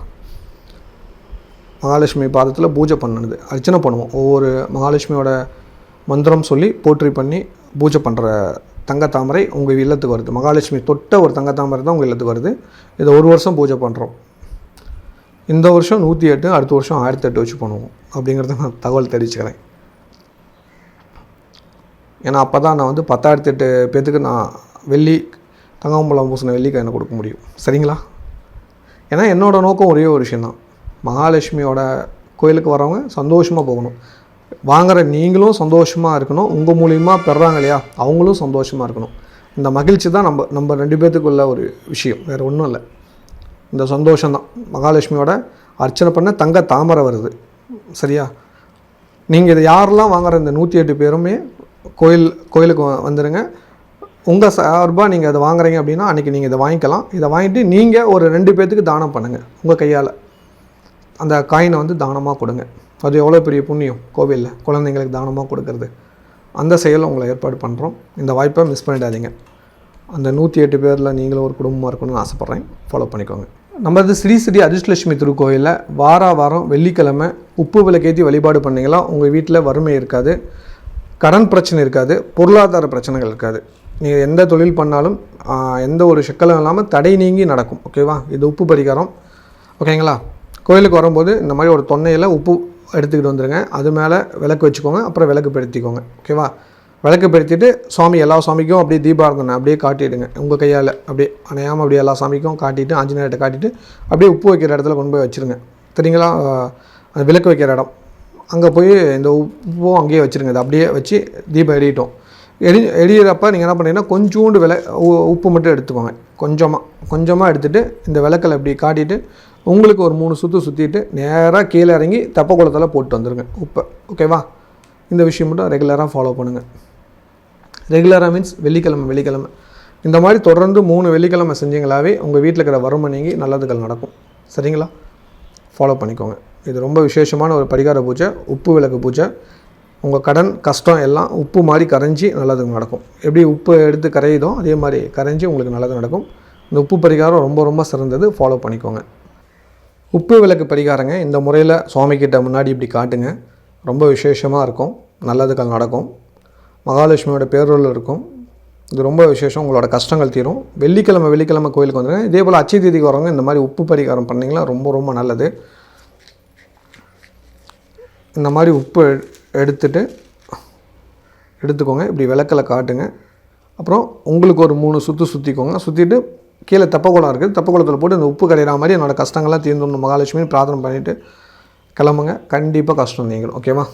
மகாலட்சுமி பாதத்தில் பூஜை பண்ணினது, அர்ச்சனை பண்ணுவோம். ஒவ்வொரு மகாலட்சுமியோட மந்திரம் சொல்லி போற்றி பண்ணி பூஜை பண்ணுற தங்கத்தாமரை உங்கள் இல்லத்துக்கு வருது. மகாலட்சுமி தொட்ட ஒரு தங்கத்தாமரை தான் உங்கள் இல்லத்துக்கு வருது. இதை ஒரு வருஷம் பூஜை பண்ணுறோம். இந்த வருஷம் 108, அடுத்த வருஷம் 1008 வச்சு பண்ணுவோம் அப்படிங்கிறத நான் தகவல் தெரிவிச்சுக்கிறேன். ஏன்னா அப்போ தான் நான் வந்து 10,008 பேர்த்துக்கு நான் வெள்ளி தங்காம்பழம் பூசின வெள்ளிக்காய் கொடுக்க முடியும். சரிங்களா? ஏன்னா என்னோடய நோக்கம் ஒரே ஒரு விஷயந்தான், மகாலட்சுமியோட கோயிலுக்கு வரவங்க சந்தோஷமாக போகணும். வாங்குகிற நீங்களும் சந்தோஷமாக இருக்கணும். உங்கள் மூலியமாக பெறாங்க இல்லையா, அவங்களும் சந்தோஷமாக இருக்கணும். இந்த மகிழ்ச்சி தான் நம்ம 2 பேர்த்துக்குள்ள ஒரு விஷயம், வேறு ஒன்றும் இல்லை. இந்த சந்தோஷம்தான். மகாலட்சுமியோட அர்ச்சனை பண்ண தங்க தாமரை வருது. சரியா? நீங்கள் இதை யாரெல்லாம் வாங்குகிற இந்த 108 பேருமே கோயிலுக்கு வந்துடுங்க. உங்கள் சார்பாக நீங்கள் அதை வாங்குறீங்க அப்படின்னா அன்றைக்கி நீங்கள் இதை வாங்கிக்கலாம். இதை வாங்கிட்டு நீங்கள் ஒரு 2 பேர்த்துக்கு தானம் பண்ணுங்கள். உங்கள் கையால் அந்த காயினை வந்து தானமாக கொடுங்க. அது எவ்வளோ பெரிய புண்ணியம், கோவிலில் குழந்தைங்களுக்கு தானமாக கொடுக்கறது. அந்த செயலை உங்களை ஏற்பாடு பண்ணுறோம். இந்த வாய்ப்பை மிஸ் பண்ணிடாதீங்க. அந்த 108 பேரில் நீங்களும் ஒரு குடும்பமாக இருக்கணும்னு ஆசைப்பட்றேன். ஃபாலோ பண்ணிக்கோங்க. நம்ம ஸ்ரீ அதிர்ஷ்டலட்சுமி திருக்கோயிலில் வாரம் வெள்ளிக்கிழமை உப்பு விளக்கேற்றி வழிபாடு பண்ணிங்களா உங்கள் வீட்டில் வறுமை இருக்காது, கடன் பிரச்சனை இருக்காது, பொருளாதார பிரச்சனைகள் இருக்காது. நீங்கள் எந்த தொழில் பண்ணாலும் எந்த ஒரு சிக்கலும் இல்லாமல் தடை நீங்கி நடக்கும். ஓகேவா? இது உப்பு பரிகாரம். ஓகேங்களா? கோயிலுக்கு வரும்போது இந்த மாதிரி ஒரு தொன்னையில் உப்பு எடுத்துக்கிட்டு வந்துடுங்க. அது மேலே விளக்கு வச்சுக்கோங்க. அப்புறம் விளக்கு பெருத்திக்கோங்க. ஓகேவா? விளக்கு பெருத்திட்டு சுவாமி எல்லா சாமிக்கும் அப்படியே தீபாரதனை அப்படியே காட்டிவிடுங்க. உங்கள் கையால் அப்படியே அணையாமல் அப்படியே எல்லா சாமிக்கும் காட்டிட்டு ஆஞ்சநேயர்கிட்ட காட்டிட்டு அப்படியே உப்பு வைக்கிற இடத்துல கொண்டு போய் வச்சுருங்க. சரிங்களா? அந்த விளக்கு வைக்கிற இடம் அங்கே போய் இந்த உப்பும் அங்கேயே வச்சுருங்க. அதை அப்படியே வச்சு தீபம் எரியிட்டோம். எரியிறப்ப நீங்கள் என்ன பண்ணுறீங்கன்னா கொஞ்சோண்டு உப்பு மட்டும் எடுத்துக்கோங்க. கொஞ்சமாக எடுத்துகிட்டு இந்த விளக்கில் இப்படி காட்டிட்டு உங்களுக்கு ஒரு 3 சுற்று சுற்றிட்டு நேராக கீழே இறங்கி தெப்ப குளத்தில் போட்டு வந்துடுங்க உப்பை. ஓகேவா? இந்த விஷயம் மட்டும் ரெகுலராக ஃபாலோ பண்ணுங்கள். ரெகுலராக மீன்ஸ் வெள்ளிக்கிழமை இந்த மாதிரி தொடர்ந்து 3 வெள்ளிக்கிழமை செஞ்சீங்களாவே உங்கள் வீட்டில் இருக்கிற வறுமை நீங்கி நல்லதுகள் நடக்கும். சரிங்களா? ஃபாலோ பண்ணிக்கோங்க. இது ரொம்ப விசேஷமான ஒரு பரிகார பூஜை, உப்பு விளக்கு பூஜை. உங்கள் கடன் கஷ்டம் எல்லாம் உப்பு மாதிரி கரைஞ்சி நல்லது நடக்கும். எப்படி உப்பு எடுத்து கரையுதோ அதே மாதிரி கரைஞ்சி உங்களுக்கு நல்லது நடக்கும். இந்த உப்பு பரிகாரம் ரொம்ப ரொம்ப சிறந்தது. ஃபாலோ பண்ணிக்கோங்க. உப்பு விளக்கு பரிகாரங்க இந்த முறையில் சுவாமிக்கிட்ட முன்னாடி இப்படி காட்டுங்க. ரொம்ப விசேஷமாக இருக்கும், நல்லதுகள் நடக்கும், மகாலட்சுமியோட பேரொருள் இருக்கும். இது ரொம்ப விசேஷம். உங்களோட கஷ்டங்கள் தீரும். வெள்ளிக்கிழமை கோயிலுக்கு வந்துடுங்க. இதே போல் அச்சய தீதிக்கு வரவங்க இந்த மாதிரி உப்பு பரிகாரம் பண்ணிங்கன்னா ரொம்ப ரொம்ப நல்லது. இந்த மாதிரி உப்பு எடுத்துக்கோங்க. இப்படி விளக்கில் காட்டுங்க. அப்புறம் உங்களுக்கு ஒரு 3 சுற்று சுற்றிக்கோங்க. சுற்றிட்டு கீழே தெப்பக்குளம் இருக்குது, தெப்பக்குளத்தில் போட்டு இந்த உப்பு கரையிற மாதிரி என்னோடய கஷ்டங்கள்லாம் தீர்ந்துடணும் மகாலட்சுமின்னு பிரார்த்தனை பண்ணிவிட்டு கிளம்புங்க. கண்டிப்பாக கஷ்டம் நீங்களும். ஓகேவா?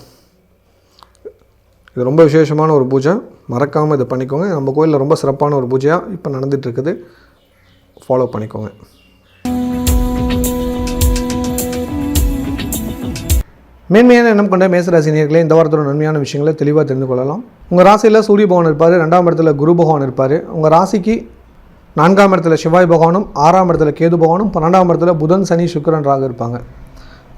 இது ரொம்ப விசேஷமான ஒரு பூஜை, மறக்காமல் இது பண்ணிக்கோங்க. நம்ம கோயிலில் ரொம்ப சிறப்பான ஒரு பூஜையாக இப்போ நடந்துகிட்ருக்குது. ஃபாலோ பண்ணிக்கோங்க. மேன்மையான எண்ணம் கொண்ட மேசராசி நேயர்களே, இந்த வாரத்தோட நன்மையான விஷயங்களை தெளிவாக தெரிந்து கொள்ளலாம். உங்கள் ராசியில் சூரிய பகவான் இருப்பார், 2ஆம் இடத்துல குரு பகவான் இருப்பார். உங்கள் ராசிக்கு 4ஆம் இடத்துல செவ்வாய் பகவானும், 6ஆம் இடத்துல கேது பகவானும், 12ஆம் இடத்துல புதன் சனி சுக்கிரன் ராகு இருப்பாங்க.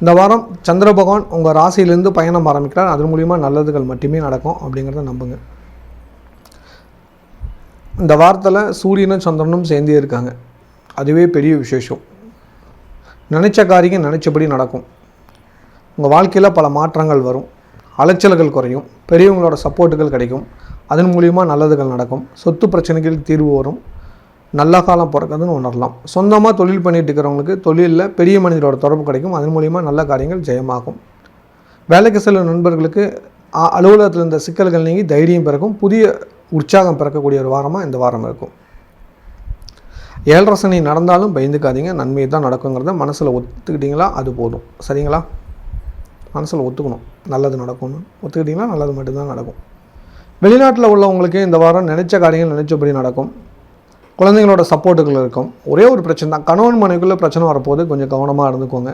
இந்த வாரம் சந்திர பகவான் உங்கள் ராசியிலேருந்து பயணம் ஆரம்பிக்கிறார். அதன் மூலிமா நல்லதுகள் மட்டுமே நடக்கும் அப்படிங்கிறத நம்புங்க. இந்த வாரத்தில் சூரியனும் சந்திரனும் சேர்ந்தே இருக்காங்க. அதுவே பெரிய விசேஷம். நினைச்ச காரியம் நினைச்சபடி நடக்கும். உங்கள் வாழ்க்கையில் பல மாற்றங்கள் வரும், அலைச்சல்கள் குறையும், பெரியவங்களோட சப்போர்ட்டுகள் கிடைக்கும். அதன் மூலிமா நல்லதுகள் நடக்கும். சொத்து பிரச்சனைகள் தீர்வு வரும். நல்ல காலம் பிறக்குதுன்னு உணரலாம். சொந்தமாக தொழில் பண்ணிட்டு இருக்கிறவங்களுக்கு தொழிலில் பெரிய மனிதரோட தொடர்பு கிடைக்கும். அதன் மூலிமா நல்ல காரியங்கள் ஜெயமாகும். வேலைக்கு செல்லும் நண்பர்களுக்கு அலுவலகத்தில் இருந்த சிக்கல்கள் நீங்கி தைரியம் பிறக்கும். புதிய உற்சாகம் பிறக்கக்கூடிய ஒரு வாரமாக இந்த வாரம் இருக்கும். 7 சனி நடந்தாலும் பயந்துக்காதீங்க, நன்மை தான் நடக்குங்கிறத மனசில் ஒத்துக்கிட்டிங்களா அது போதும். சரிங்களா? மனசில் ஒத்துக்கணும், நல்லது நடக்கும்னு ஒத்துக்கிட்டிங்களா நல்லது மட்டும்தான் நடக்கும். வெளிநாட்டில் உள்ளவங்களுக்கு இந்த வாரம் நினைச்ச காரியங்கள் நினைச்சபடி நடக்கும். குழந்தைங்களோட சப்போர்ட்டுகள் இருக்கும். ஒரே ஒரு பிரச்சனை தான், கணவன் மனைவிக்குள்ளே பிரச்சனை வரப்போது, கொஞ்சம் கவனமாக இருந்துக்கோங்க.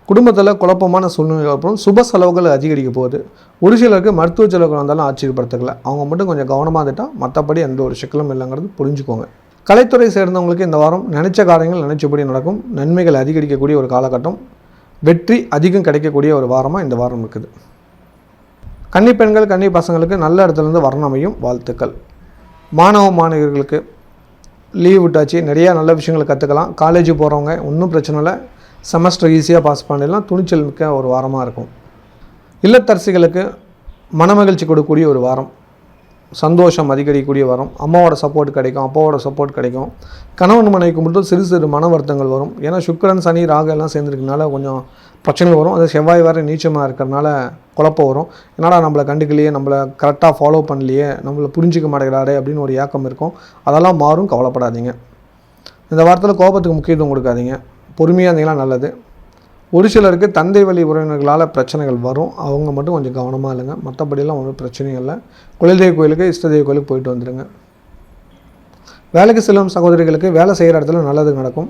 குடும்பத்தில் குழப்பமான சூழ்நிலை அப்புறம் சுப செலவுகள் அதிகரிக்க போகுது. ஒரு சிலருக்கு மருத்துவ செலவுகள் வந்தாலும் ஆச்சரியப்படுத்தல. அவங்க மட்டும் கொஞ்சம் கவனமாக இருந்துட்டால் மற்றபடி எந்த ஒரு சிக்கலும் இல்லைங்கிறது புரிஞ்சுக்கோங்க. கலைத்துறை சேர்ந்தவங்களுக்கு இந்த வாரம் நினைச்ச காரியங்கள் நினைச்சபடி நடக்கும். நன்மைகள் அதிகரிக்கக்கூடிய ஒரு காலகட்டம். வெற்றி அதிகம் கிடைக்கக்கூடிய ஒரு வாரமாக இந்த வாரம் இருக்குது. கன்னி பெண்கள் கன்னி பசங்களுக்கு நல்ல இடத்துலேருந்து வர்ணமையும் வாழ்த்துக்கள். மாணவ மாணவியர்களுக்கு லீவ் விட்டாச்சு, நிறையா நல்ல விஷயங்களை கற்றுக்கலாம். காலேஜ் போகிறவங்க ஒன்றும் பிரச்சனை இல்லை, செமஸ்டர் ஈஸியாக பாஸ் பண்ணிடலாம். துணிச்சல் மிக்க ஒரு வாரமாக இருக்கும். இல்லத்தரசிகளுக்கு மனமகிழ்ச்சி கொடுக்கக்கூடிய ஒரு வாரம். சந்தோஷம் அதிகரிக்கக்கூடிய வாரம். அம்மாவோட சப்போர்ட் கிடைக்கும், அப்பாவோட சப்போர்ட் கிடைக்கும். கணவன் மனைவிக்கு மட்டும் சிறு சிறு மன வருத்தங்கள் வரும். ஏன்னா சுக்கிரன் சனி ராகு எல்லாம் சேர்ந்துருக்கனால கொஞ்சம் பிரச்சனைகள் வரும். அது செவ்வாய் வேறு நீச்சமாக இருக்கிறதுனால குழப்பம் வரும். என்னடா நம்மளை கண்டுக்கலையே, நம்மளை கரெக்டாக ஃபாலோ பண்ணலையே, நம்மளை புரிஞ்சிக்க மாட்டேங்கிறாரே அப்படின்னு ஒரு ஏக்கம் இருக்கும். அதெல்லாம் மாறும், கவலைப்படாதீங்க. இந்த வாரத்தில் கோபத்துக்கு முக்கியத்துவம் கொடுக்காதீங்க, பொறுமையாக இருந்தீங்களா நல்லது. ஒரு சிலருக்கு தந்தை வழி உறவினர்களால் பிரச்சனைகள் வரும். அவங்க மட்டும் கொஞ்சம் கவனமாக இல்லைங்க. மற்றபடியெல்லாம் ஒன்றும் பிரச்சனையும் இல்லை. குலதெய்வ கோயிலுக்கு இஷ்டதெய்வ கோயிலுக்கு போயிட்டு வந்துடுங்க. வேலைக்கு செல்லும் சகோதரிகளுக்கு வேலை செய்கிற இடத்துல நல்லது நடக்கும்.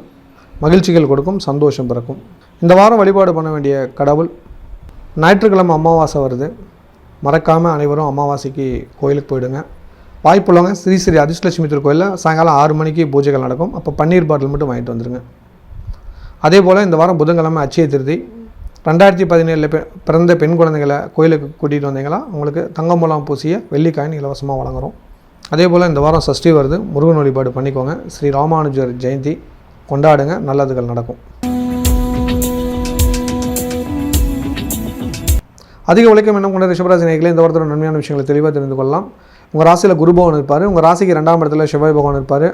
மகிழ்ச்சிகள் கொடுக்கும், சந்தோஷம் பிறக்கும். இந்த வாரம் வழிபாடு பண்ண வேண்டிய கடவுள், ஞாயிற்றுக்கிழமை அமாவாசை வருது, மறக்காமல் அனைவரும் அமாவாசைக்கு கோயிலுக்கு போயிடுங்க. வாய்ப்புள்ளவங்க ஸ்ரீ ஸ்ரீ அதிர்ஷ்டலட்சுமி திருக்கோயிலில் சாயங்காலம் 6 மணிக்கு பூஜைகள் நடக்கும். அப்போ பன்னீர் பாட்டில் மட்டும் வாங்கிட்டு வந்துடுங்க. அதே போல் இந்த வாரம் புதன்கிழமை அட்சய திருதி. 2017 பிறந்த பெண் குழந்தைகளை கோயிலுக்கு கூட்டிகிட்டு வந்தீங்களா உங்களுக்கு தங்கமூலம் பூசிய வெள்ளிக்காயின் இலவசமாக வழங்குகிறோம். அதே போல் இந்த வாரம் சஷ்டி வருது, முருகன் வழிபாடு பண்ணிக்கோங்க. ஸ்ரீ ராமானுஜர் ஜெயந்தி கொண்டாடுங்க, நல்லதுகள் நடக்கும். அதிக உழைக்கும் எண்ணம் கொண்ட ரிஷபராசி நேயர்களே, இந்த வாரத்தோட நன்மையான விஷயங்களை தெளிவாக தெரிந்து கொள்ளலாம். உங்கள் ராசியில் குரு பகவான் இருப்பார். உங்கள் ராசிக்கு 2ஆம் இடத்துல செவ்வாய் பகவான் இருப்பார்.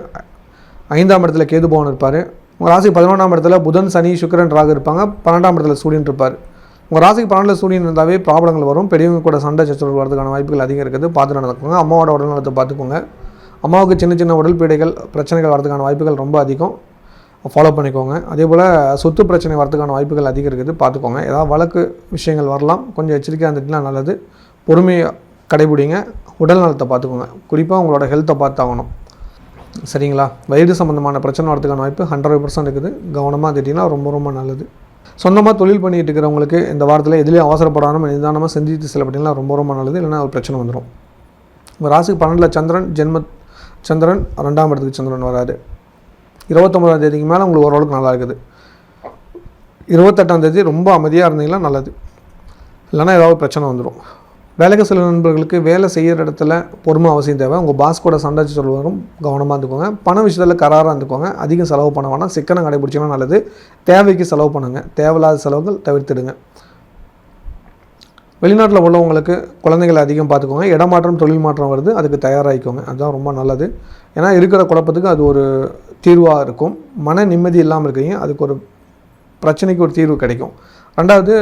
5ஆம் இடத்துல கேது பகவான் இருப்பார். உங்கள் ராசிக்கு 11ஆம் இடத்துல புதன் சனி சுக்கிரன் ராகு இருப்பாங்க. 12ஆம் இடத்துல சூரியன் இருப்பார். உங்கள் ராசிக்கு 12 சூரியன் இருந்தாவே ப்ராப்ளங்கள் வரும். பெரியவங்க கூட சண்டை சச்சரவு வரதுக்கான வாய்ப்புகள் அதிகம் இருக்குது. பார்த்து நடந்துக்கோங்க. அம்மாவோட உடல் நலத்தை பார்த்துக்கோங்க. அம்மாவுக்கு சின்ன சின்ன உடல் பீடைகள் பிரச்சனைகள் வரதுக்கான வாய்ப்புகள் ரொம்ப அதிகம். ஃபாலோ பண்ணிக்கோங்க. அதே போல் சொத்து பிரச்சனை வரதுக்கான வாய்ப்புகள் அதிகம் இருக்குது, பார்த்துக்கோங்க. ஏதாவது வழக்கு விஷயங்கள் வரலாம், கொஞ்சம் எச்சரிக்கையாக இருந்துட்டுனா நல்லது. பொறுமையை கடைபிடிங்க. உடல் நலத்தை பார்த்துக்கோங்க. குறிப்பாக உங்களோட ஹெல்த்தை பார்த்தாகணும். சரிங்களா? வயிறு சம்மந்தமான பிரச்சனை வரதுக்கான வாய்ப்பு 100% இருக்குது. கவனமாக இருந்துட்டிங்கன்னா ரொம்ப ரொம்ப நல்லது. சொந்தமாக தொழில் பண்ணிட்டு இருக்கிறவங்களுக்கு இந்த வாரத்தில் எதுலேயும் அவசரப்படாமல் நிதானமாக செஞ்சுட்டு செல்லப்பட்டீங்கன்னா ரொம்ப ரொம்ப நல்லது. இல்லைன்னா ஒரு பிரச்சனை வந்துடும். உங்கள் ராசிக்கு 12 சந்திரன், சந்திரன் 2ஆம் இடத்துக்கு சந்திரன் வராது. 29ஆம் தேதிக்கு மேலே உங்களுக்கு ஓரளவுக்கு நல்லா இருக்குது. 28ஆம் தேதி ரொம்ப அமைதியாக இருந்தீங்கன்னா நல்லது. இல்லைனா ஏதாவது பிரச்சனை வந்துடும். வேலைக்கு செல்லும் நண்பர்களுக்கு வேலை செய்கிற இடத்துல பொறுமை அவசியம் தேவை. உங்கள் பாஸ் கூட சண்டை சொல்லுவாரும், கவனமாக இருந்துக்கோங்க. பண விஷயத்தில் கராராக இருந்துக்கோங்க. அதிகம் செலவு பண்ண வேணாம். சிக்கனை கடைபிடிச்சிங்கன்னா நல்லது. தேவைக்கு செலவு பண்ணுங்க, தேவையில்லாத செலவுகள் தவிர்த்துடுங்க. வெளிநாட்டில் உள்ளவங்களுக்கு குழந்தைகளை அதிகம் பார்த்துக்கோங்க. இடமாற்றம் தொழில் மாற்றம் வருது, அதுக்கு தயாராகிக்கோங்க. அதுதான் ரொம்ப நல்லது. ஏன்னா இருக்கிற குழப்பத்துக்கு அது ஒரு தீர்வாக இருக்கும். மன நிம்மதி இல்லாமல் இருக்கீங்க, அதுக்கு ஒரு பிரச்சனைக்கு ஒரு தீர்வு கிடைக்கும். 2வது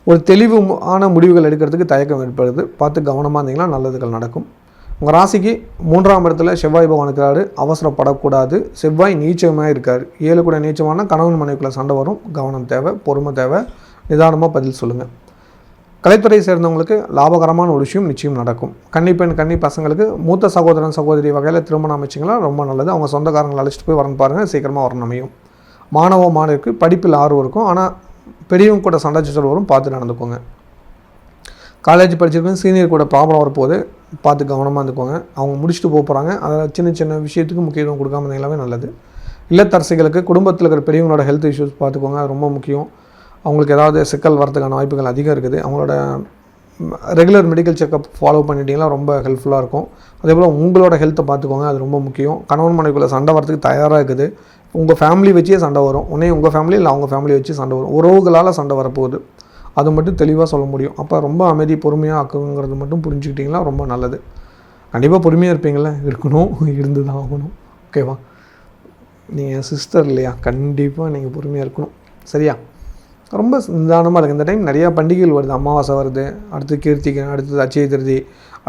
ஒரு தெளிவான முடிவுகள் எடுக்கிறதுக்கு தயக்கம் ஏற்படுது. பார்த்து கவனமாக இருந்தீங்கன்னா நல்லதுகள் நடக்கும். உங்கள் ராசிக்கு 3ஆம் இடத்துல செவ்வாய் பகவான் இருக்கிறாரு. அவசரப்படக்கூடாது. செவ்வாய் நீச்சமாக இருக்கார். 7 கூட நீச்சமான கணவன் மனைவிக்குள்ள சண்டை வரும். கவனம் தேவை, பொறுமை தேவை. நிதானமாக பதில் சொல்லுங்கள். கலைத்துறையை சேர்ந்தவங்களுக்கு லாபகரமான ஒரு விஷயம் நிச்சயம் நடக்கும். கன்னி பெண் கன்னி பசங்களுக்கு மூத்த சகோதரன் சகோதரி வகையில் திருமணம் அமைச்சிங்களா ரொம்ப நல்லது. அவங்க சொந்தக்காரங்களை அழைச்சிட்டு போய் வரணும் பாருங்கள், சீக்கிரமாக வரணும் அமையும். மாணவ மாணவிக்கு படிப்பில் ஆர்வம் இருக்கும், ஆனால் பெரியவங்க கூட சண்டை சச்சரவு வரும், பார்த்து நடந்துக்கோங்க. காலேஜ் படிச்சிருக்கோம், சீனியர் கூட ப்ராப்ளம் வரப்போது, பார்த்து கவனமாக இருந்துக்கோங்க. அவங்க முடிச்சுட்டு போகிறாங்க, அதில் சின்ன சின்ன விஷயத்துக்கு முக்கியத்துவம் கொடுக்காம இருந்தீங்களாவே நல்லது. இல்லத்தரசிகளுக்கு குடும்பத்தில் இருக்கிற பெரியவங்களோட ஹெல்த் இஷ்யூஸ் பார்த்துக்கோங்க, அது ரொம்ப முக்கியம். அவங்களுக்கு ஏதாவது சிக்கல் வரதுக்கான வாய்ப்புகள் அதிகம் இருக்குது. அவங்களோட ரெகுலர் மெடிக்கல் செக்கப் ஃபாலோ பண்ணிட்டீங்கன்னா ரொம்ப ஹெல்ப்ஃபுல்லாக இருக்கும். அதே போல் உங்களோட ஹெல்த்தை பார்த்துக்கோங்க, அது ரொம்ப முக்கியம். கணவன் மனைவிக்குள்ளே சண்டை வரதுக்கு தயாராக இருக்குது. உங்கள் ஃபேமிலி வச்சே சண்டை வரும், உடனே உங்கள் ஃபேமிலி இல்லை அவங்க ஃபேமிலி வச்சு சண்டை வரும், உறவுகளால் சண்டை வரப்போகுது. அது மட்டும் தெளிவாக சொல்ல முடியும். அப்போ ரொம்ப அமைதி பொறுமையாக ஆக்குங்கிறது மட்டும் புரிஞ்சுக்கிட்டிங்கன்னா ரொம்ப நல்லது. கண்டிப்பாக பொறுமையாக இருப்பீங்கள, இருக்கணும், இருந்து தான் ஆகணும். ஓகேவா? நீங்கள் சிஸ்டர் இல்லையா, கண்டிப்பாக நீங்கள் பொறுமையாக இருக்கணும். சரியா? ரொம்ப நிதானமாக இருக்குது. இந்த டைம் நிறையா பண்டிகைகள் வருது. அமாவாசை வருது, அடுத்து கீர்த்திகை, அடுத்தது அட்சய திருதி,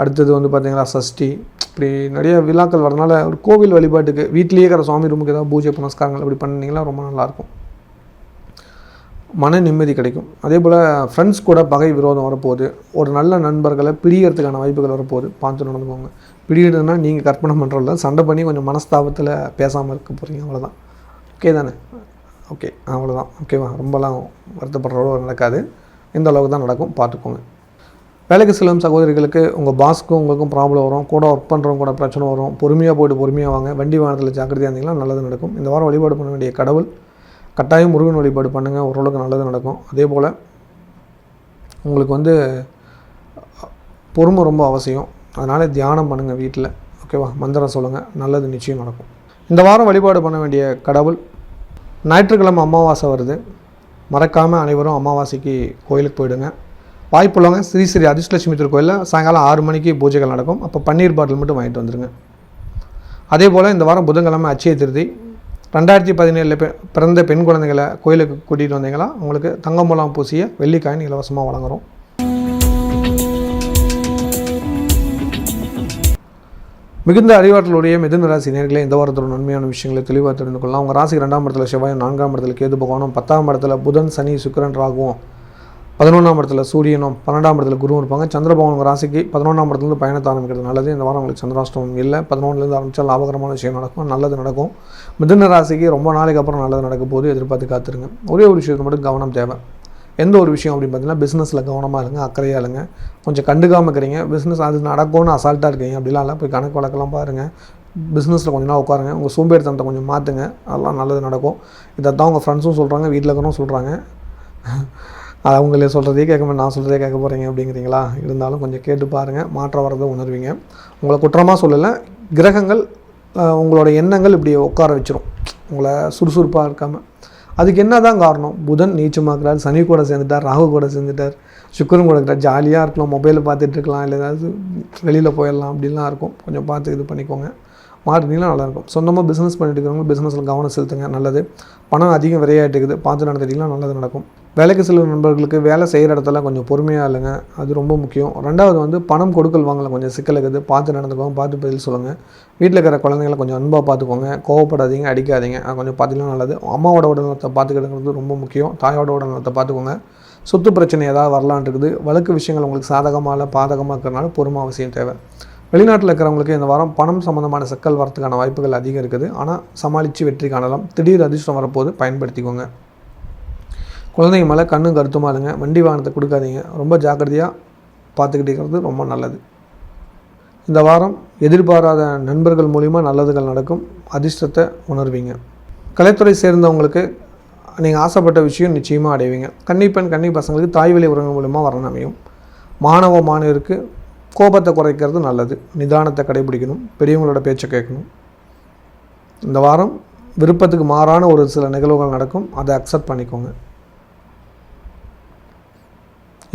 அடுத்தது பார்த்திங்கன்னா சஷ்டி, இப்படி நிறைய விழாக்கள் வரதுனால ஒரு கோவில் வழிபாட்டுக்கு வீட்டிலேயே இருக்கிற சுவாமி ரூமுக்கு ஏதாவது பூஜை புனஸ்காரங்கள் அப்படி பண்ணிங்கன்னா ரொம்ப நல்லாயிருக்கும். மன நிம்மதி கிடைக்கும். அதே போல் ஃப்ரெண்ட்ஸ் கூட பகை விரோதம் வரப்போகுது. ஒரு நல்ல நண்பர்களை பிரியறதுக்கான வாய்ப்புகள் வரப்போகுது, பார்த்து நடந்துக்கோங்க. பிரியறதுன்னா நீங்கள் கற்பனை பண்ணுறதில்ல, சண்டை பண்ணி கொஞ்சம் மனஸ்தாபத்தில் பேசாமல் இருக்க போகிறீங்க, அவ்வளோதான். ஓகே தானே? ஓகே, அவ்வளோதான். ஓகேவா? ரொம்பலாம் வருத்தப்படுறதோ நடக்காது, இந்த அளவுக்கு தான் நடக்கும், பார்த்துக்கோங்க. வேலைக்கு செல்லும் சகோதரிகளுக்கு உங்கள் பாஸ்க்கும் உங்களுக்கும் ப்ராப்ளம் வரும், கூட ஒர்க் பண்ணுறவங்க கூட பிரச்சனை வரும். பொறுமையாக போய்ட்டு பொறுமையாக வாங்க. வண்டி வாகனத்தில் ஜாக்கிரதையாக இருந்தீங்கன்னா நல்லது நடக்கும். இந்த வாரம் வழிபாடு பண்ண வேண்டிய கடவுள், கட்டாயம் முருகன் வழிபாடு பண்ணுங்கள், ஓரளவுக்கு நல்லது நடக்கும். அதே போல் உங்களுக்கு பொறுமை ரொம்ப அவசியம், அதனால் தியானம் பண்ணுங்கள் வீட்டில். ஓகேவா? மந்திரம் சொல்லுங்கள், நல்லது நிச்சயம் நடக்கும். இந்த வாரம் வழிபாடு பண்ண வேண்டிய கடவுள், ஞாயிற்றுக்கிழமை அமாவாசை வருது, மறக்காமல் அனைவரும் அமாவாசைக்கு கோயிலுக்கு போயிடுங்க. வாய்ப்புள்ளவங்க ஸ்ரீ ஸ்ரீ அதிர்ஷ்டலட்சுமி திருக்கோயிலில் சாயங்காலம் 6 மணிக்கு பூஜைகள் நடக்கும். அப்போ பன்னீர் பாட்டில் மட்டும் வாங்கிட்டு வந்துடுங்க. அதே போல் இந்த வாரம் புதன்கிழமை அட்சய திருதி. 2017 பிறந்த பெண் குழந்தைகளை கோயிலுக்கு கூட்டிகிட்டு வந்தீங்களா, உங்களுக்கு தங்கம் மூலம் பூசிய வெள்ளிக்காயின் இலவசமாக வழங்குகிறோம். மிகுந்த அறிவாற்றலுடைய மிதுன ராசி நேயர்களே, இந்த வாரத்தோட நன்மையான விஷயங்களை தெளிவாக தெரிந்து கொள்ளலாம். உங்கள் ராசிக்கு 2ஆம் இடத்துல செவ்வாய், 4ஆம் இடத்துல கேது பகவானும், 10ஆம் இடத்துல புதன், சனி, சுக்கிரன், ராகுவும், 11ஆம் இடத்துல சூரியனும், 12ஆம் இடத்துல குருவும் இருப்பாங்க. சந்திரபகவான் உங்கள் ராசிக்கு 11ஆம் இடத்துலேருந்து பயணத்தை ஆரம்பிக்கிறது நல்லது. இந்த வாரம் உங்களுக்கு சந்திராஷ்டமம் இல்லை. 11லேருந்து ஆரம்பித்தா லாபகரமான விஷயம் நடக்கும், நல்லது நடக்கும். மிதுன ராசிக்கு ரொம்ப நாளைக்கு அப்புறம் நல்லது நடக்க போது, எதிர்பார்த்து காத்துருங்க. ஒரே ஒரு விஷயத்துக்கு மட்டும் கவனம் தேவை. எந்த ஒரு விஷயம் அப்படின்னு பார்த்தீங்கன்னா, பிஸ்னஸில் கவனமாக இருங்க, அக்கறையாக இருங்க. கொஞ்சம் கண்டுக்காமல் இருக்கிறீங்க, பிஸ்னஸ் அது நடக்கும்னு அசால்ட்டாக இருக்கீங்க, அப்படிலாம் இல்லை. போய் கணக்கு வழக்கெல்லாம் பாருங்கள், பிஸ்னஸில் கொஞ்சம் நாள் உட்காருங்க, உங்கள் சோம்பேறித்தனத்தை கொஞ்சம் மாற்றுங்க, அதெல்லாம் நல்லது நடக்கும். இதை தான் உங்கள் ஃப்ரெண்ட்ஸும் சொல்கிறாங்க, வீட்டில் இருக்கிறவங்க சொல்கிறாங்க. அது அவங்களே சொல்கிறதே கேட்க நான் சொல்கிறதே கேட்க போகிறீங்க அப்படிங்கிறீங்களா? இருந்தாலும் கொஞ்சம் கேட்டு பாருங்கள், மாற்றம் வரதை உணர்வீங்க. உங்களை குற்றமாக சொல்லலை, கிரகங்கள் உங்களோட எண்ணங்கள் இப்படி உட்கார வச்சிரும், உங்களை சுறுசுறுப்பாக இருக்காமல். அதுக்கு என்ன தான் காரணம்? புதன் நீச்சமாக்குறார், சனி கூட சேர்ந்துட்டார், ராகு கூட சேர்ந்துட்டார், சுக்கிரன் கூட இருக்கிறார். ஜாலியாக இருக்கலாம், மொபைலில் பார்த்துட்டு இருக்கலாம், இல்லை ஏதாவது வெளியில் போயிடலாம், அப்படிலாம் இருக்கும். கொஞ்சம் பார்த்து இது பண்ணிக்கோங்க, மாற்றினீங்கன்னா நல்லாயிருக்கும். சொந்தமாக பிஸ்னஸ் பண்ணிட்டு இருக்கிறவங்க பிஸ்னஸில் கவனம் செலுத்துங்க, நல்லது. பணம் அதிகம் விரையாட்டுக்குது, பார்த்து நடந்துட்டிங்கன்னா நல்லது நடக்கும். வேலைக்கு செல்லும் நண்பர்களுக்கு வேலை செய்கிற இடத்துல கொஞ்சம் பொறுமையாக இல்லைங்க, அது ரொம்ப முக்கியம். ரெண்டாவது பணம் கொடுக்கல் வாங்கல கொஞ்சம் சிக்கல் இருக்குது, பார்த்து நடந்துக்கோங்க, பார்த்து பதில் சொல்லுங்கள். வீட்டில் இருக்கிற குழந்தைங்களை கொஞ்சம் அன்பாக பார்த்துக்கோங்க, கோவப்படாதீங்க, அடிக்காதீங்க, கொஞ்சம் பார்த்துக்கலாம் நல்லது. அம்மாவோட உடல்நலத்தை பார்த்துக்கிட்டுங்கிறது ரொம்ப முக்கியம். தாயோட உடல்நலத்தை பார்த்துக்கோங்க. சொத்து பிரச்சனை ஏதாவது வரலான் இருக்குது, வழக்கு விஷயங்கள் உங்களுக்கு சாதகமாக இல்லை பாதகமாக இருக்கிறனால பொறுமை அவசியம் தேவை. வெளிநாட்டில் இருக்கிறவங்களுக்கு இந்த வாரம் பணம் சம்மந்தமான சிக்கல் வரத்துக்கான வாய்ப்புகள் அதிகம் இருக்குது, ஆனால் சமாளித்து வெற்றி காணலாம். திடீர் அதிர்ஷ்டம் வரப்போது, பயன்படுத்திக்கோங்க. குழந்தைங்க மேலே கண்ணும் கருத்துமா இருங்க, வண்டி வாகனத்தை கொடுக்காதீங்க, ரொம்ப ஜாக்கிரதையாக பார்த்துக்கிட்டு இருக்கிறது ரொம்ப நல்லது. இந்த வாரம் எதிர்பாராத நண்பர்கள் மூலிமா நல்லதுகள் நடக்கும், அதிர்ஷ்டத்தை உணர்வீங்க. கலைத்துறை சேர்ந்தவங்களுக்கு நீங்கள் ஆசைப்பட்ட விஷயம் நிச்சயமாக அடைவீங்க. கன்னிப்பெண் கன்னி பசங்களுக்கு தாய் வழி உறவு மூலிமா வரணும் அமையும். மாணவருக்கு கோபத்தை குறைக்கிறது நல்லது, நிதானத்தை கடைபிடிக்கணும், பெரியவங்களோட பேச்சை கேட்கணும். இந்த வாரம் விருப்பத்துக்கு மாறான ஒரு சில நிகழ்வுகள் நடக்கும், அதை அக்செப்ட் பண்ணிக்கோங்க.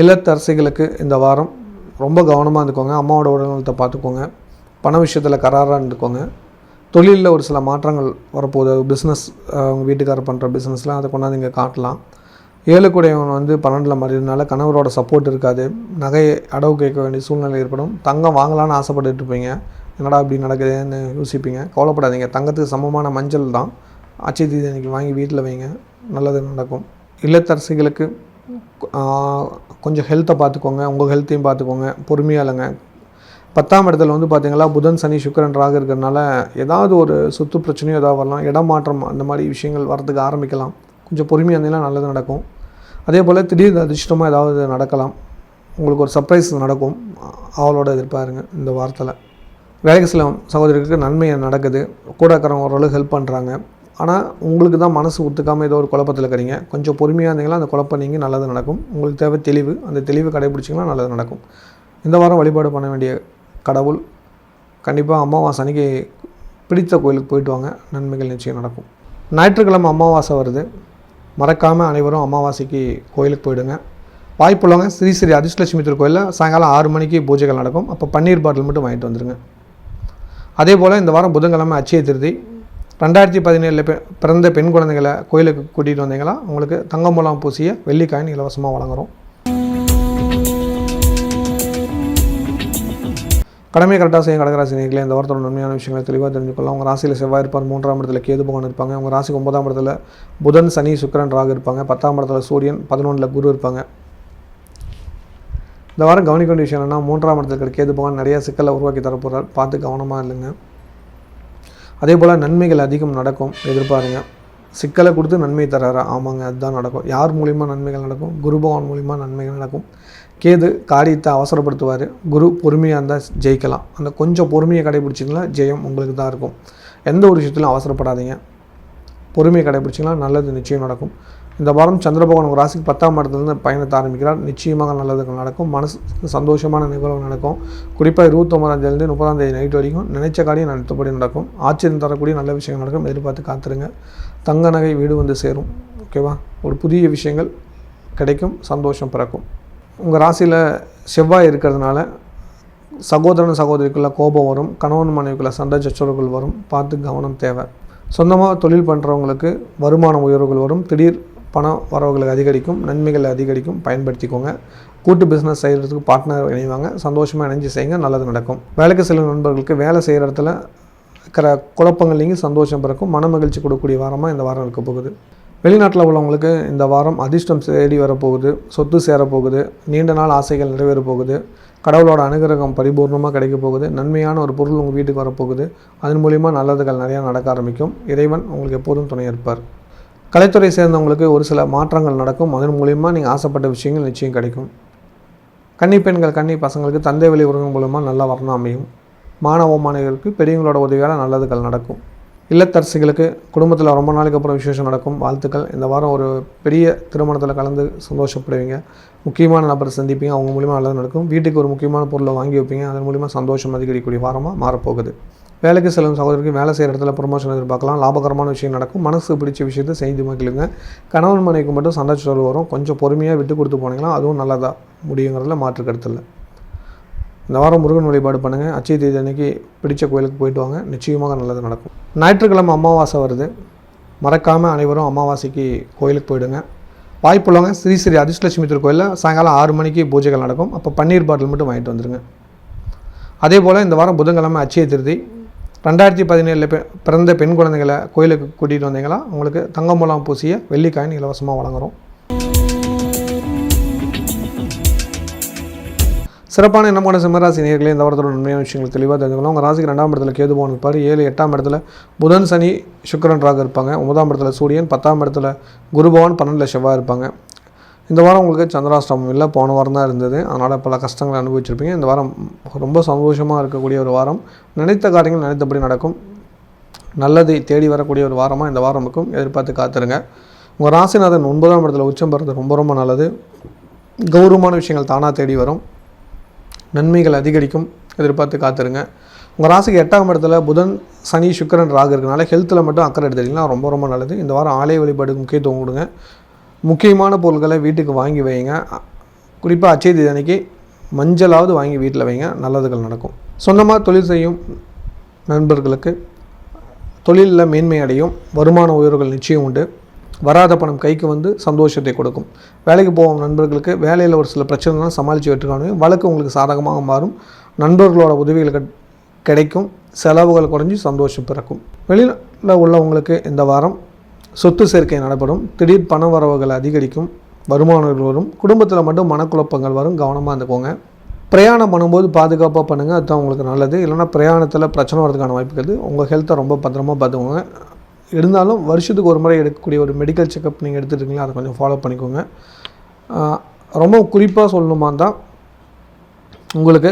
இல்லத்தரசிகளுக்கு இந்த வாரம் ரொம்ப கவனமாக இருந்துக்கோங்க, அம்மாவோட உடல்நலத்தை பார்த்துக்கோங்க, பண விஷயத்தில் கராராக இருந்துக்கோங்க. தொழிலில் ஒரு சில மாற்றங்கள் வரப்போகுது, பிஸ்னஸ் அவங்க வீட்டுக்காரர் பண்ணுற பிஸ்னஸ்லாம் அதை கொண்டாந்து இங்கே காட்டலாம். 7 12 மாறினால கணவரோட சப்போர்ட் இருக்காது, நகையை அடவு கேட்க வேண்டிய சூழ்நிலை ஏற்படும். தங்கம் வாங்கலான்னு ஆசைப்பட்டுட்டு இருப்பீங்க, என்னடா இப்படி நடக்குதுன்னு யோசிப்பீங்க. கவலைப்படாதீங்க, தங்கத்துக்கு சமமான மஞ்சள் தான் அச்சய தீதி அன்றைக்கி வாங்கி வீட்டில் வைங்க, நல்லது நடக்கும். இல்லத்தரசிகளுக்கு கொஞ்சம் ஹெல்த்தை பார்த்துக்கோங்க, உங்கள் ஹெல்த்தையும் பார்த்துக்கோங்க, பொறுமையாக இல்லைங்க. 10ஆம் இடத்துல பார்த்தீங்களா புதன் சனி சுக்கிரன் ராகு இருக்கிறதுனால ஏதாவது ஒரு சொத்து பிரச்சனையும் ஏதாவது வரலாம், இடமாற்றம் அந்த மாதிரி விஷயங்கள் வரதுக்கு ஆரம்பிக்கலாம். கொஞ்சம் பொறுமையாக இருந்தீங்கன்னா நல்லது நடக்கும். அதே போல் திடீர் அதிர்ஷ்டமாக ஏதாவது நடக்கலாம், உங்களுக்கு ஒரு சர்ப்ரைஸ் நடக்கும், அவளோட எதிர்பாருங்க இந்த வாரத்தில். வேலைக்கு செல்லும் சகோதரிகளுக்கு நன்மை நடக்குது, கூட இருக்கிறவங்க ஓரளவு ஹெல்ப் பண்ணுறாங்க. ஆனால் உங்களுக்கு தான் மனசு ஒத்துக்காமல் ஏதோ ஒரு குழப்பத்தில் இருக்கிறீங்க. கொஞ்சம் பொறுமையாக இருந்தீங்கன்னா அந்த குழப்பம் நீங்கள் நல்லது நடக்கும். உங்களுக்கு தேவை தெளிவு, அந்த தெளிவு கடைபிடிச்சிங்கன்னா நல்லது நடக்கும். இந்த வாரம் வழிபாடு பண்ண வேண்டிய கடவுள் கண்டிப்பாக அமாவாசை அன்றைக்கி பிடித்த கோயிலுக்கு போயிட்டு வாங்க, நன்மைகள் நிச்சயம் நடக்கும். ஞாயிற்றுக்கிழமை அமாவாசை வருது, மறக்காமல் அனைவரும் அமாவாசைக்கு கோயிலுக்கு போயிடுங்க. வாய்ப்புள்ளவங்க ஸ்ரீ ஸ்ரீ அதிர்ஷ்டலட்சுமி திருக்கோயிலில் சாயங்காலம் 6 மணிக்கு பூஜைகள் நடக்கும். அப்போ பன்னீர் பாட்டில் மட்டும் வாங்கிட்டு வந்துடுங்க. அதே போல் இந்த வாரம் புதன்கிழமை அட்சய திருதி. 2017 பிறந்த பெண் குழந்தைகளை கோயிலுக்கு கூட்டிகிட்டு வந்தீங்களா உங்களுக்கு தங்க மூலம் பூசிய வெள்ளிக்காயின் இலவசமாக வழங்குகிறோம். கடமை கரெக்டாக செய்யும் கடகராசினிகளே, இந்த வாரத்தோட நன்மையான விஷயங்களை தெளிவாக தெரிஞ்சுக்கொள்ளலாம். உங்கள் ராசியில் செவ்வாய் இருப்பார், 3ஆம் இடத்துல கேது பகவான் இருப்பாங்க. உங்கள் ராசிக்கு 9ஆம் இடத்துல புதன் சனி சுக்கிரன் ராகு இருப்பாங்க. 10ஆம் இடத்துல சூரியன், 11ல் குரு இருப்பாங்க. இந்த வாரம் கவனிக்க வேண்டிய விஷயம் என்னென்னா, 3ஆம் இடத்துல இருக்கிற கேது பகவான் நிறையா சிக்கலை உருவாக்கி தரப்போகிறார், பார்த்து கவனமாக இல்லைங்க. அதே போல் நன்மைகள் அதிகம் நடக்கும், எதிர்பாருங்க. சிக்கலை கொடுத்து நன்மை தராரா? ஆமாங்க, அதுதான் நடக்கும். யார் மூலிமா நன்மைகள் நடக்கும்? குரு பகவான் மூலிமா நன்மைகள் நடக்கும். கேது காரியத்தை அவசரப்படுத்துவார், குரு பொறுமையாக இருந்தால் ஜெயிக்கலாம். அந்த கொஞ்சம் பொறுமையை கடைபிடிச்சிங்கன்னா ஜெயம் உங்களுக்கு தான் இருக்கும். எந்த ஒரு விஷயத்திலும் அவசரப்படாதீங்க, பொறுமையை கடைபிடிச்சிங்கன்னா நல்லது நிச்சயம் நடக்கும். இந்த வாரம் சந்திர பகவான் உங்கள் ராசிக்கு 10ஆம் இடத்துலேருந்து பயணத்தை ஆரம்பிக்கிறார், நிச்சயமாக நல்லதுகள் நடக்கும். மனசுக்கு சந்தோஷமான நிகழ்வு நடக்கும். குறிப்பாக 29ஆம் தேதியிலேருந்து 30ஆம் தேதி நைட் வரைக்கும் நினைச்ச காரியம் நினைத்தபடி நடக்கும். ஆச்சரியம் தரக்கூடிய நல்ல விஷயங்கள் நடக்கும், எதிர்பார்த்து காத்துருங்க. தங்க நகை வீடு வந்து சேரும், ஓகேவா? ஒரு புதிய விஷயங்கள் கிடைக்கும், சந்தோஷம் பிறக்கும். உங்கள் ராசியில் செவ்வாய் இருக்கிறதுனால சகோதரன் சகோதரிக்குள்ளே கோபம் வரும், கணவன் மனைவிக்குள்ளே சண்டை சச்சரவுகள் வரும், பார்த்து கவனம் தேவை. சொந்தமாக தொழில் பண்ணுறவங்களுக்கு வருமான உயர்வுகள் வரும், திடீர் பண வரவுகள் அதிகரிக்கும், நன்மைகள் அதிகரிக்கும், பயன்படுத்திக்கோங்க. கூட்டு பிஸ்னஸ் செய்கிறதுக்கு பார்ட்னர் இணைவாங்க, சந்தோஷமாக இணைஞ்சு செய்யுங்க, நல்லது நடக்கும். வேலைக்கு செல்லும் நண்பர்களுக்கு வேலை செய்கிற இடத்துல இருக்கிற குழப்பங்கள் நீங்கள் சந்தோஷம் பிறக்கும், மன மகிழ்ச்சி கொடுக்கக்கூடிய வாரமாக இந்த வாரம் இருக்க போகுது. வெளிநாட்டில் உள்ளவங்களுக்கு இந்த வாரம் அதிர்ஷ்டம் தேடி வரப்போகுது, சொத்து சேரப்போகுது, நீண்ட நாள் ஆசைகள் நிறைவேற போகுது, கடவுளோட அனுகிரகம் பரிபூர்ணமாக கிடைக்க போகுது, நன்மையான ஒரு பொருள் உங்கள் வீட்டுக்கு வரப்போகுது. அதன் மூலிமா நல்லதுகள் நிறையா நடக்க ஆரம்பிக்கும். இறைவன் உங்களுக்கு எப்போதும் துணை இருப்பார். கலைத்துறை சேர்ந்தவங்களுக்கு ஒரு சில மாற்றங்கள் நடக்கும், அதன் மூலிமா நீங்கள் ஆசைப்பட்ட விஷயங்கள் நிச்சயம் கிடைக்கும். கன்னி பெண்கள் கன்னி பசங்களுக்கு தந்தை வழி உறவின் மூலமாக நல்லா வரணும் அமையும். மாணவ மாணவிகளுக்கு பெரியவங்களோட உதவியால் நல்லதுகள் நடக்கும். இல்லத்தரசிகளுக்கு குடும்பத்தில் ரொம்ப நாளைக்கு அப்புறம் விசேஷம் நடக்கும், வாழ்த்துக்கள். இந்த வாரம் ஒரு பெரிய திருமணத்தில் கலந்து சந்தோஷப்படுவீங்க, முக்கியமான நபரை சந்திப்பீங்க, அவங்க மூலிமா நல்லது நடக்கும். வீட்டுக்கு ஒரு முக்கியமான பொருளை வாங்கி வைப்பீங்க, அதன் மூலிமா சந்தோஷம் அதிகரிக்கக்கூடிய வாரமாக மாறப்போகுது. வேலைக்கு செல்லும் சகோதரிக்கு வேலை செய்கிற இடத்துல ப்ரொமோஷன் எதிர்பார்க்கலாம், லாபகரமான விஷயம் நடக்கும், மனசுக்கு பிடிச்ச விஷயத்தை செய்து மகிழுங்க. கணவன் மனைவிக்கு மட்டும் சண்டை சச்சரவு வரும், கொஞ்சம் பொறுமையாக விட்டு கொடுத்து போனீங்கன்னா அதுவும் நல்லதாக முடியுங்கிறதுல மாற்று கருத்து இல்லை. இந்த வாரம் முருகன் வழிபாடு பண்ணுங்கள், அட்சய தேதி அன்றைக்கி பிடிச்ச கோயிலுக்கு போயிட்டு வாங்க, நிச்சயமாக நல்லது நடக்கும். ஞாயிற்றுக்கிழமை அமாவாசை வருது, மறக்காமல் அனைவரும் அமாவாசைக்கு கோயிலுக்கு போயிடுங்க. வாய்ப்புள்ளவங்க ஸ்ரீ ஸ்ரீ அதிர்ஷ்டலட்சுமி திருக்கோயிலில் சாயங்காலம் 6 மணிக்கு பூஜைகள் நடக்கும். அப்போ பன்னீர் பாட்டில் மட்டும் வாங்கிட்டு வந்துடுங்க. அதே போல் இந்த வாரம் புதன்கிழமை அட்சய திருதி. 2017 பிறந்த பெண் குழந்தைகளை கோயிலுக்கு கூட்டிகிட்டு வந்தீங்களா உங்களுக்கு தங்க மூலம் பூசிய வெள்ளிக்காயின் இலவசமாக வழங்குகிறோம். சிறப்பான எண்ணம் கொண்ட சிம்மராசி நேயர்களே, இந்த வாரத்தோட நன்மையான விஷயங்கள் தெளிவாக தெரிஞ்சுக்கலாம். உங்கள் ராசிக்கு 2ஆம் இடத்துல கேது பகவான் இருப்பார், 7, 8ஆம் இடத்துல புதன் சனி சுக்கிரன் ராகு இருப்பாங்க. 9ஆம் இடத்துல சூரியன், 10ஆம் இடத்துல குரு பகவான், 12ல் செவ்வாய் இருப்பாங்க. இந்த வாரம் உங்களுக்கு சந்திராஷ்டமம் இல்லை, போன வாரம் தான் இருந்தது, அதனால் பல கஷ்டங்களை அனுபவிச்சிருப்பீங்க. இந்த வாரம் ரொம்ப சந்தோஷமாக இருக்கக்கூடிய ஒரு வாரம், நினைத்த காரியங்கள் நினைத்தபடி நடக்கும், நல்லதை தேடி வரக்கூடிய ஒரு வாரமாக இந்த வாரம் இருக்கும், எதிர்பார்த்து காத்துருங்க. உங்கள் ராசிநாதன் 9ஆம் இடத்துல உச்சம் பெறுறது ரொம்ப ரொம்ப நல்லது. கௌரவமான விஷயங்கள் தானாக தேடி வரும், நன்மைகள் அதிகரிக்கும், எதிர்பார்த்து காத்துருங்க. உங்கள் ராசிக்கு 8ஆம் இடத்துல புதன் சனி சுக்கிரன் ராகு இருக்கனால ஹெல்த்தில் மட்டும் அக்கறை எடுத்துட்டிங்கன்னா ரொம்ப ரொம்ப நல்லது. இந்த வாரம் ஆலய வழிபாடுக்கு முக்கியத்துவம் கொடுங்க, முக்கியமான பொருட்களை வீட்டுக்கு வாங்கி வைங்க. குறிப்பாக அட்சய தேதி அன்னைக்கு மஞ்சளாவது வாங்கி வீட்டில் வைங்க, நல்லதுகள் நடக்கும். சொந்தமாக தொழில் செய்யும் நண்பர்களுக்கு தொழிலில் மேன்மை அடையும், வருமான உயர்வுகள் நிச்சயம் உண்டு, வராத பணம் கைக்கு வந்து சந்தோஷத்தை கொடுக்கும். வேலைக்கு போகும் நண்பர்களுக்கு வேலையில் ஒரு சில பிரச்சனைலாம் சமாளித்து வெற்றிக்கான வழக்கு உங்களுக்கு சாதகமாக மாறும், நண்பர்களோட உதவிகள் கிடைக்கும், செலவுகள் குறைஞ்சி சந்தோஷம் பிறக்கும். வெளியில் உள்ளவங்களுக்கு இந்த வாரம் சொத்து சேர்க்கை நடைபெறும், திடீர் பண வரவுகள் அதிகரிக்கும், வருமானங்கள் வரும், குடும்பத்தில் மட்டும் மனக்குழப்பங்கள் வரும், கவனமாக இருந்துக்கோங்க. பிரயாணம் பண்ணும்போது பாதுகாப்பாக பண்ணுங்கள், அதுதான் உங்களுக்கு நல்லது. இல்லைனா பிரயாணத்தில் பிரச்சனை வரதுக்கான வாய்ப்புகள். உங்கள் ஹெல்த்தை ரொம்ப பத்திரமாக பார்த்துக்கோங்க. இருந்தாலும் வருஷத்துக்கு ஒரு முறை எடுக்கக்கூடிய ஒரு மெடிக்கல் செக்கப் நீங்கள் எடுத்துகிட்டீங்களா, அதை கொஞ்சம் ஃபாலோ பண்ணிக்கோங்க. ரொம்ப குறிப்பாக சொல்லணுமா தான் உங்களுக்கு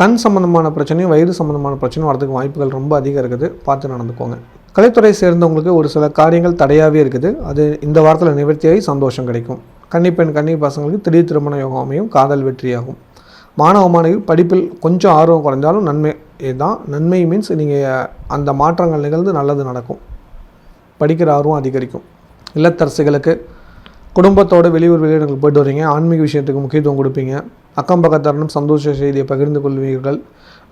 கண் சம்மந்தமான பிரச்சனையும் வயிறு சம்மந்தமான பிரச்சனையும் வரதுக்கு வாய்ப்புகள் ரொம்ப அதிகம் இருக்குது. பார்த்து நடந்துக்கோங்க. கலைத்துறை சேர்ந்தவங்களுக்கு ஒரு சில காரியங்கள் தடையாகவே இருக்குது. அது இந்த வாரத்தில் நிவர்த்தியாகி சந்தோஷம் கிடைக்கும். கன்னிப்பெண் கன்னி பசங்களுக்கு திடீர் திருமண யோகம் அமையும். காதல் வெற்றியாகும். மாணவ மாணவிகள் படிப்பில் கொஞ்சம் ஆர்வம் குறைந்தாலும் நன்மை தான். நன்மை மீன்ஸ் நீங்கள் அந்த மாற்றங்கள் நிகழ்ந்து நல்லது நடக்கும். படிக்கிற ஆர்வம் அதிகரிக்கும். இல்லத்தரசிகளுக்கு குடும்பத்தோடு வெளியிடங்களுக்கு போய்ட்டு வரீங்க. ஆன்மீக விஷயத்துக்கு முக்கியத்துவம் கொடுப்பீங்க. அக்கம் பக்கத்தரனும் சந்தோஷ செய்தியை பகிர்ந்து கொள்வீர்கள்.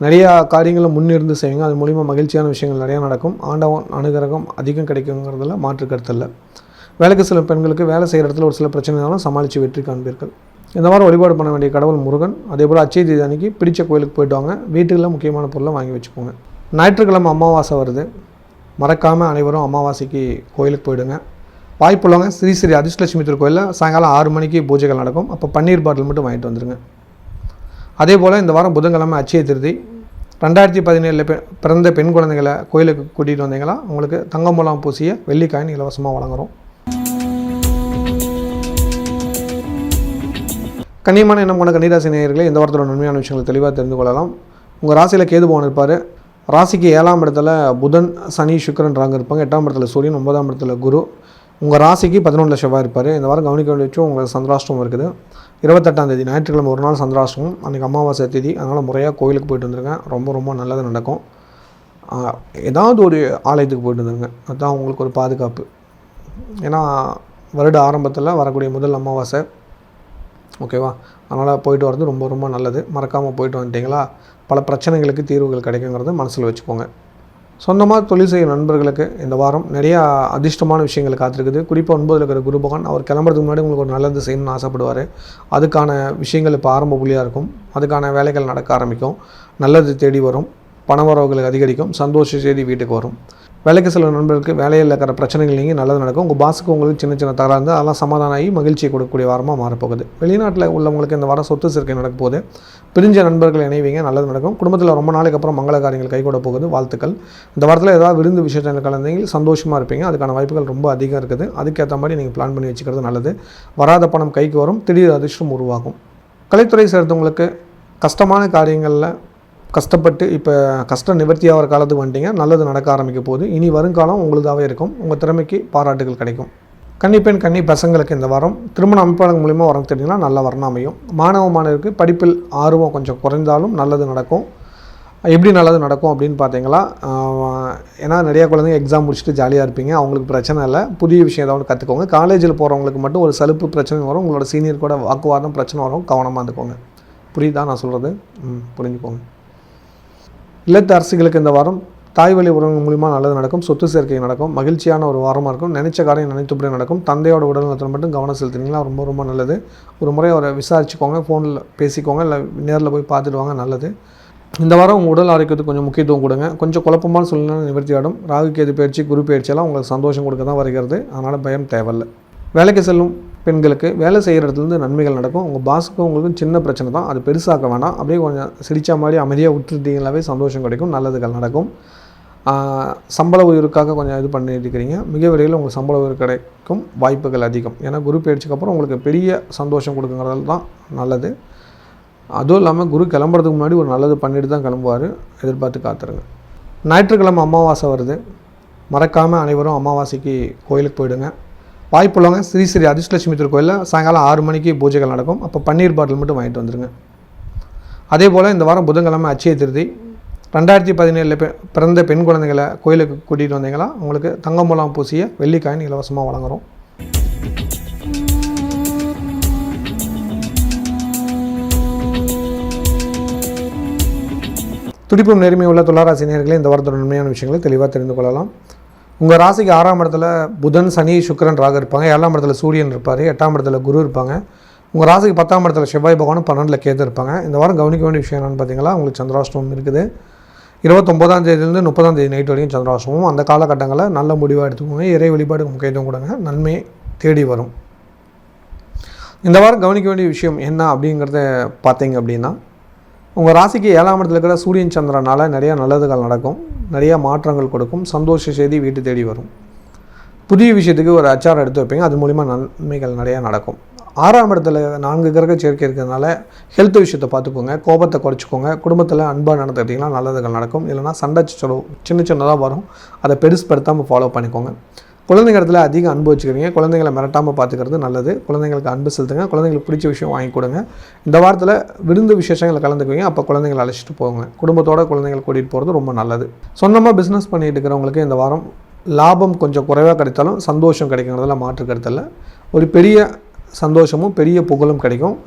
நிறையா காரியங்களை முன்னிருந்து செய்வீங்க. அது மூலிமா மகிழ்ச்சியான விஷயங்கள் நிறையா நடக்கும். ஆண்டவன் அனுகிரகம் அதிகம் கிடைக்குங்கிறதுல மாற்று கருத்து இல்லை. வேலைக்கு சில பெண்களுக்கு வேலை செய்கிற இடத்துல ஒரு சில பிரச்சனைகளும் சமாளித்து வெற்றி காண்பீர்கள். இந்த வாரம் வழிபாடு பண்ண வேண்டிய கடவுள் முருகன். அதே போல் அச்சய தீதி அன்றைக்கி பிடிச்ச கோயிலுக்கு போய்ட்டு வாங்க. வீட்டுகளில் முக்கியமான பொருளை வாங்கி வச்சுக்கோங்க. ஞாயிற்றுக்கிழமை அமாவாசை வருது. மறக்காமல் அனைவரும் அமாவாசைக்கு கோயிலுக்கு போயிடுங்க. வாய்ப்புள்ளவங்க ஸ்ரீ ஸ்ரீ அதிர்ஷ்டலட்சுமி திருக்கோயிலில் சாயங்காலம் 6 மணிக்கு பூஜைகள் நடக்கும். அப்போ பன்னீர் பாட்டில் மட்டும் வாங்கிட்டு வந்துடுங்க. அதே போல் இந்த வாரம் புதன்கிழமை அச்சய திருதி. 2017 பிறந்த பெண் குழந்தைகளை கோயிலுக்கு கூட்டிகிட்டு வந்தீங்களா உங்களுக்கு தங்கம் மூலம் பூசிய வெள்ளிக்காயின் இலவசமாக வழங்குகிறோம். கன்னியமான எண்ணம் கொண்ட கன்னிராசி நேயர்களே, இந்த வாரத்தோட நன்மையான விஷயங்களை தெளிவாக தெரிந்து கொள்ளலாம். உங்கள் ராசியில் கேது பகவான் இருப்பார். ராசிக்கு 7ஆம் இடத்துல புதன் சனி சுக்கிரன் ராங்க இருப்பாங்க. 8ஆம் இடத்துல சூரியன், 9ஆம் இடத்துல குரு. உங்கள் ராசிக்கு 11 செவ்வாய் இருப்பார். இந்த வாரம் கவனிக்க வேண்டிய வச்சும் உங்களுக்கு சந்திராஷ்டமம் இருக்குது. 28ஆம் தேதி ஞாயிற்றுக்கிழமை ஒரு நாள் சந்திராஷ்டமம். அன்றைக்கி அமாவாசை தேதி. அதனால் முறையாக கோயிலுக்கு போய்ட்டு வந்துருங்க. ரொம்ப ரொம்ப நல்லது நடக்கும். ஏதாவது ஒரு ஆலயத்துக்கு போய்ட்டு வந்துருங்க. அதுதான் உங்களுக்கு ஒரு பாதுகாப்பு. ஏன்னா வருட ஆரம்பத்தில் வரக்கூடிய முதல் அமாவாசை. ஓகேவா? அதனால் போய்ட்டு வர்றது ரொம்ப ரொம்ப நல்லது. மறக்காமல் போய்ட்டு வந்துட்டிங்களா பல பிரச்சனைகளுக்கு தீர்வுகள் கிடைக்குங்கிறத மனசில் வச்சுக்கோங்க. சொந்தமாக தொழில் செய்யும் நண்பர்களுக்கு இந்த வாரம் நிறையா அதிர்ஷ்டமான விஷயங்கள் காத்திருக்குது. குறிப்பாக 9ல் இருக்கிற குரு பகவான் அவர் கிளம்புறதுக்கு முன்னாடி உங்களுக்கு ஒரு நல்லது செய்யணும்னு ஆசைப்படுவார். அதுக்கான விஷயங்கள் இப்போ ஆரம்ப புள்ளியாக இருக்கும். அதுக்கான வேலைகள் நடக்க ஆரம்பிக்கும். நல்லது தேடி வரும். பண வரவுகள் அதிகரிக்கும். சந்தோஷ செய்தி வீட்டுக்கு வரும். வேலைக்கு செல்லும் நண்பர்களுக்கு வேலையில் இருக்கிற பிரச்சனைகள் நீங்கள் நல்லது நடக்கும். உங்கள் பாஸுக்கு உங்களுக்கு சின்ன சின்ன தகராறு இருந்தால் அதெல்லாம் சமாதானம் ஆகி மகிழ்ச்சியை கொடுக்கக்கூடிய வாரமாக மாறப்போகுது. வெளிநாட்டில் உள்ளவங்களுக்கு இந்த வாரம் சொத்து சேர்க்கை நடக்க போகுது. பிரிஞ்ச நண்பர்கள் இணைவீங்க. நல்லது நடக்கும். குடும்பத்தில் ரொம்ப நாளைக்கு அப்புறம் மங்கள காரியங்கள் கைகூட போகுது. வாழ்த்துக்கள். இந்த வாரத்தில் ஏதாவது விருந்து விஷயத்தில் கலந்தீங்க சந்தோஷமாக இருப்பீங்க. அதுக்கான வாய்ப்புகள் ரொம்ப அதிகம் இருக்குது. அதுக்கேற்ற மாதிரி நீங்கள் பிளான் பண்ணி வச்சுக்கிறது நல்லது. வராத பணம் கைக்கு வரும். திடீர் அதிர்ஷ்டம் உருவாகும். கலைத்துறை சேர்ந்தவங்களுக்கு கஷ்டமான காரியங்களில் கஷ்டப்பட்டு இப்போ கஷ்டம் நிவர்த்தி ஆகிற காலத்துக்கு வந்துட்டீங்க. நல்லது நடக்க ஆரம்பிக்க போகுது. இனி வருங்காலம் உங்களுதாகவே இருக்கும். உங்கள் திறமைக்கு பாராட்டுகள் கிடைக்கும். கன்னிப்பெண் கன்னி பசங்களுக்கு இந்த வாரம் திருமண அமைப்பாளர்கள் மூலிமா வரம் தெரிஞ்சிங்கன்னா நல்ல வரணம் அமையும். மாணவ மாணவருக்கு படிப்பில் ஆர்வம் கொஞ்சம் குறைந்தாலும் நல்லது நடக்கும். எப்படி நல்லது நடக்கும் அப்படின்னு பார்த்தீங்களா, ஏன்னா நிறையா குழந்தைங்க எக்ஸாம் முடிச்சுட்டு ஜாலியாக இருப்பீங்க. அவங்களுக்கு பிரச்சனை இல்லை. புதிய விஷயம் ஏதாவது கற்றுக்கோங்க. காலேஜில் போகிறவங்களுக்கு மட்டும் ஒரு சலுப்பு பிரச்சனை வரும். உங்களோட சீனியர் கூட வாக்குவாதம் பிரச்சனை வரும். கவனமாக இருந்துக்கோங்க. புரியுதா நான் சொல்கிறது? புரிஞ்சுக்கோங்க. இல்லத்து அரசுகளுக்கு இந்த வாரம் தாய் வழி உறவுகள் மூலிமா நல்லது நடக்கும். சொத்து சேர்க்கை நடக்கும். மகிழ்ச்சியான ஒரு வாரமாக இருக்கும். நினைச்ச காரியம் நினைத்தபடி நடக்கும். தந்தையோட உடல்நலத்தில் மட்டும் கவனம் செலுத்தினீங்களா ரொம்ப ரொம்ப நல்லது. ஒரு முறை அவரை விசாரிச்சுக்கோங்க. ஃபோனில் பேசிக்கோங்க. இல்லை நேரில் போய் பார்த்துட்டு வாங்க. நல்லது. இந்த வாரம் உங்கள் உடல் ஆரோக்கியத்துக்கு கொஞ்சம் முக்கியத்துவம் கொடுங்க. கொஞ்சம் குழப்பமான சூழ்நிலை நிவர்த்தி ஆடும். ராகு கேது பயிற்சி குரு பயிற்சியெல்லாம் உங்களுக்கு சந்தோஷம் கொடுக்க தான் வருகிறது. அதனால் பயம் தேவையில்லை. வேலைக்கு செல்லும் பெண்களுக்கு வேலை செய்கிற இடத்துலேருந்து நன்மைகள் நடக்கும். உங்கள் பாஸுக்கும் உங்களுக்கும் சின்ன பிரச்சனை தான். அது பெருசாக்க வேணாம். அப்படியே கொஞ்சம் சிரித்த மாதிரி அமைதியாக விட்டுட்டீங்களாவே சந்தோஷம் கிடைக்கும். நல்லதுகள் நடக்கும். சம்பள உயர்வுக்காக கொஞ்சம் இது பண்ணியிருக்கிறீங்க. மிக விரைவில் உங்களுக்கு சம்பள உயர்வு கிடைக்கும் வாய்ப்புகள் அதிகம். ஏன்னா குரு பயிற்சிக்கு அப்புறம் உங்களுக்கு பெரிய சந்தோஷம் கொடுக்குங்கிறது தான் நல்லது. அதுவும் இல்லாமல் குரு கிளம்புறதுக்கு முன்னாடி ஒரு நல்லது பண்ணிட்டு தான் கிளம்புவார். எதிர்பார்த்து காத்துருங்க. ஞாயிற்றுக்கிழமை அமாவாசை வருது. மறக்காமல் அனைவரும் அமாவாசைக்கு கோயிலுக்கு போயிடுங்க. வாய்ப்புள்ளவங்க ஸ்ரீ ஸ்ரீ அதிர்ஷ்டலட்சுமி திருக்கோயிலில் சாயங்காலம் 6 மணிக்கு பூஜைகள் நடக்கும். அப்போ பன்னீர் பாட்டில் மட்டும் வாங்கிட்டு வந்துடுங்க. அதே போல் இந்த வாரம் புதன்கிழமை அச்சய திருதி. 2017 பிறந்த பெண் குழந்தைகளை கோயிலுக்கு கூட்டிகிட்டு வந்தீங்களா உங்களுக்கு தங்கம் மூலம் பூசிய வெள்ளிக்காயின் இலவசமாக வழங்குகிறோம். துடிப்பும் நேர்மை உள்ள துளாராசி நேயர்களே, இந்த வாரத்தோட நன்மையான விஷயங்களை தெளிவாக தெரிந்து கொள்ளலாம். உங்கள் ராசிக்கு 6ஆம் இடத்துல புதன் சனி சுக்கிரன் ராகு இருப்பாங்க. 7ஆம் இடத்துல சூரியன் இருப்பார். 8ஆம் இடத்துல குரு இருப்பாங்க. உங்கள் ராசிக்கு 10ஆம் இடத்துல செவ்வாய் பகவானும் 12ல் கேது இருப்பாங்க. இந்த வாரம் கவனிக்க வேண்டிய விஷயம் என்னென்னு பார்த்தீங்களா, உங்களுக்கு சந்திராஷ்டமம் இருக்குது. 29ஆம் தேதியிலேருந்து 30ஆம் தேதி நைட் வரைக்கும் சந்திராஷ்டமம். அந்த காலகட்டங்களில் நல்ல முடிவாக எடுத்துக்கோங்க. இறை வழிபாடுக்கு முக்கியத்துவம் கொடுங்க. நன்மை தேடி வரும். இந்த வாரம் கவனிக்க வேண்டிய விஷயம் என்ன அப்படிங்கிறத பார்த்தீங்க அப்படின்னா, உங்கள் ராசிக்கு 7ஆம் இடத்துல இருக்கிற சூரியன் சந்திரனால் நிறையா நல்லதுகள் நடக்கும். நிறையா மாற்றங்கள் கொடுக்கும். சந்தோஷ செய்தி வீட்டு தேடி வரும். புதிய விஷயத்துக்கு ஒரு அச்சாரம் எடுத்து வைப்பீங்க. அது மூலிமா நன்மைகள் நிறையா நடக்கும். 6ஆம் இடத்துல 4 கிரக சேர்க்கை இருக்கிறதுனால ஹெல்த் விஷயத்தை பார்த்துக்கோங்க, கோபத்தை குறைச்சிக்கோங்க, குடும்பத்தில் அன்பாக நடந்துக்கிட்டிங்கன்னா நல்லதுகள் நடக்கும். இல்லைனா சண்டை சச்சரவு சின்னதாக வரும், அதை பெருசுப்படுத்தாமல் ஃபாலோ பண்ணிக்கோங்க. குழந்தைங்க இடத்துல அதிக அன்பு வச்சுக்கிறீங்க, குழந்தைங்களை மிரட்டாமல் பார்த்துக்கிறது நல்லது. குழந்தைங்களுக்கு அன்பு செலுத்துங்க, குழந்தைங்களுக்கு பிடிச்ச விஷயம் வாங்கி கொடுங்க. இந்த வாரத்தில் விருந்து விசேஷங்களை கலந்துக்குவீங்க, அப்போ குழந்தைங்களை அழைச்சிட்டு போங்க. குடும்பத்தோட குழந்தைங்களை கூட்டிகிட்டு போகிறது ரொம்ப நல்லது. சொந்தமாக பிஸ்னஸ் பண்ணிட்டு இருக்கிறவங்களுக்கு இந்த வாரம் லாபம் கொஞ்சம் குறைவாக கிடைத்தாலும் சந்தோஷம் கிடைக்குங்கிறதுல மாற்று கருத்தில். ஒரு பெரிய சந்தோஷமும் பெரிய புகழும் கிடைக்கும்.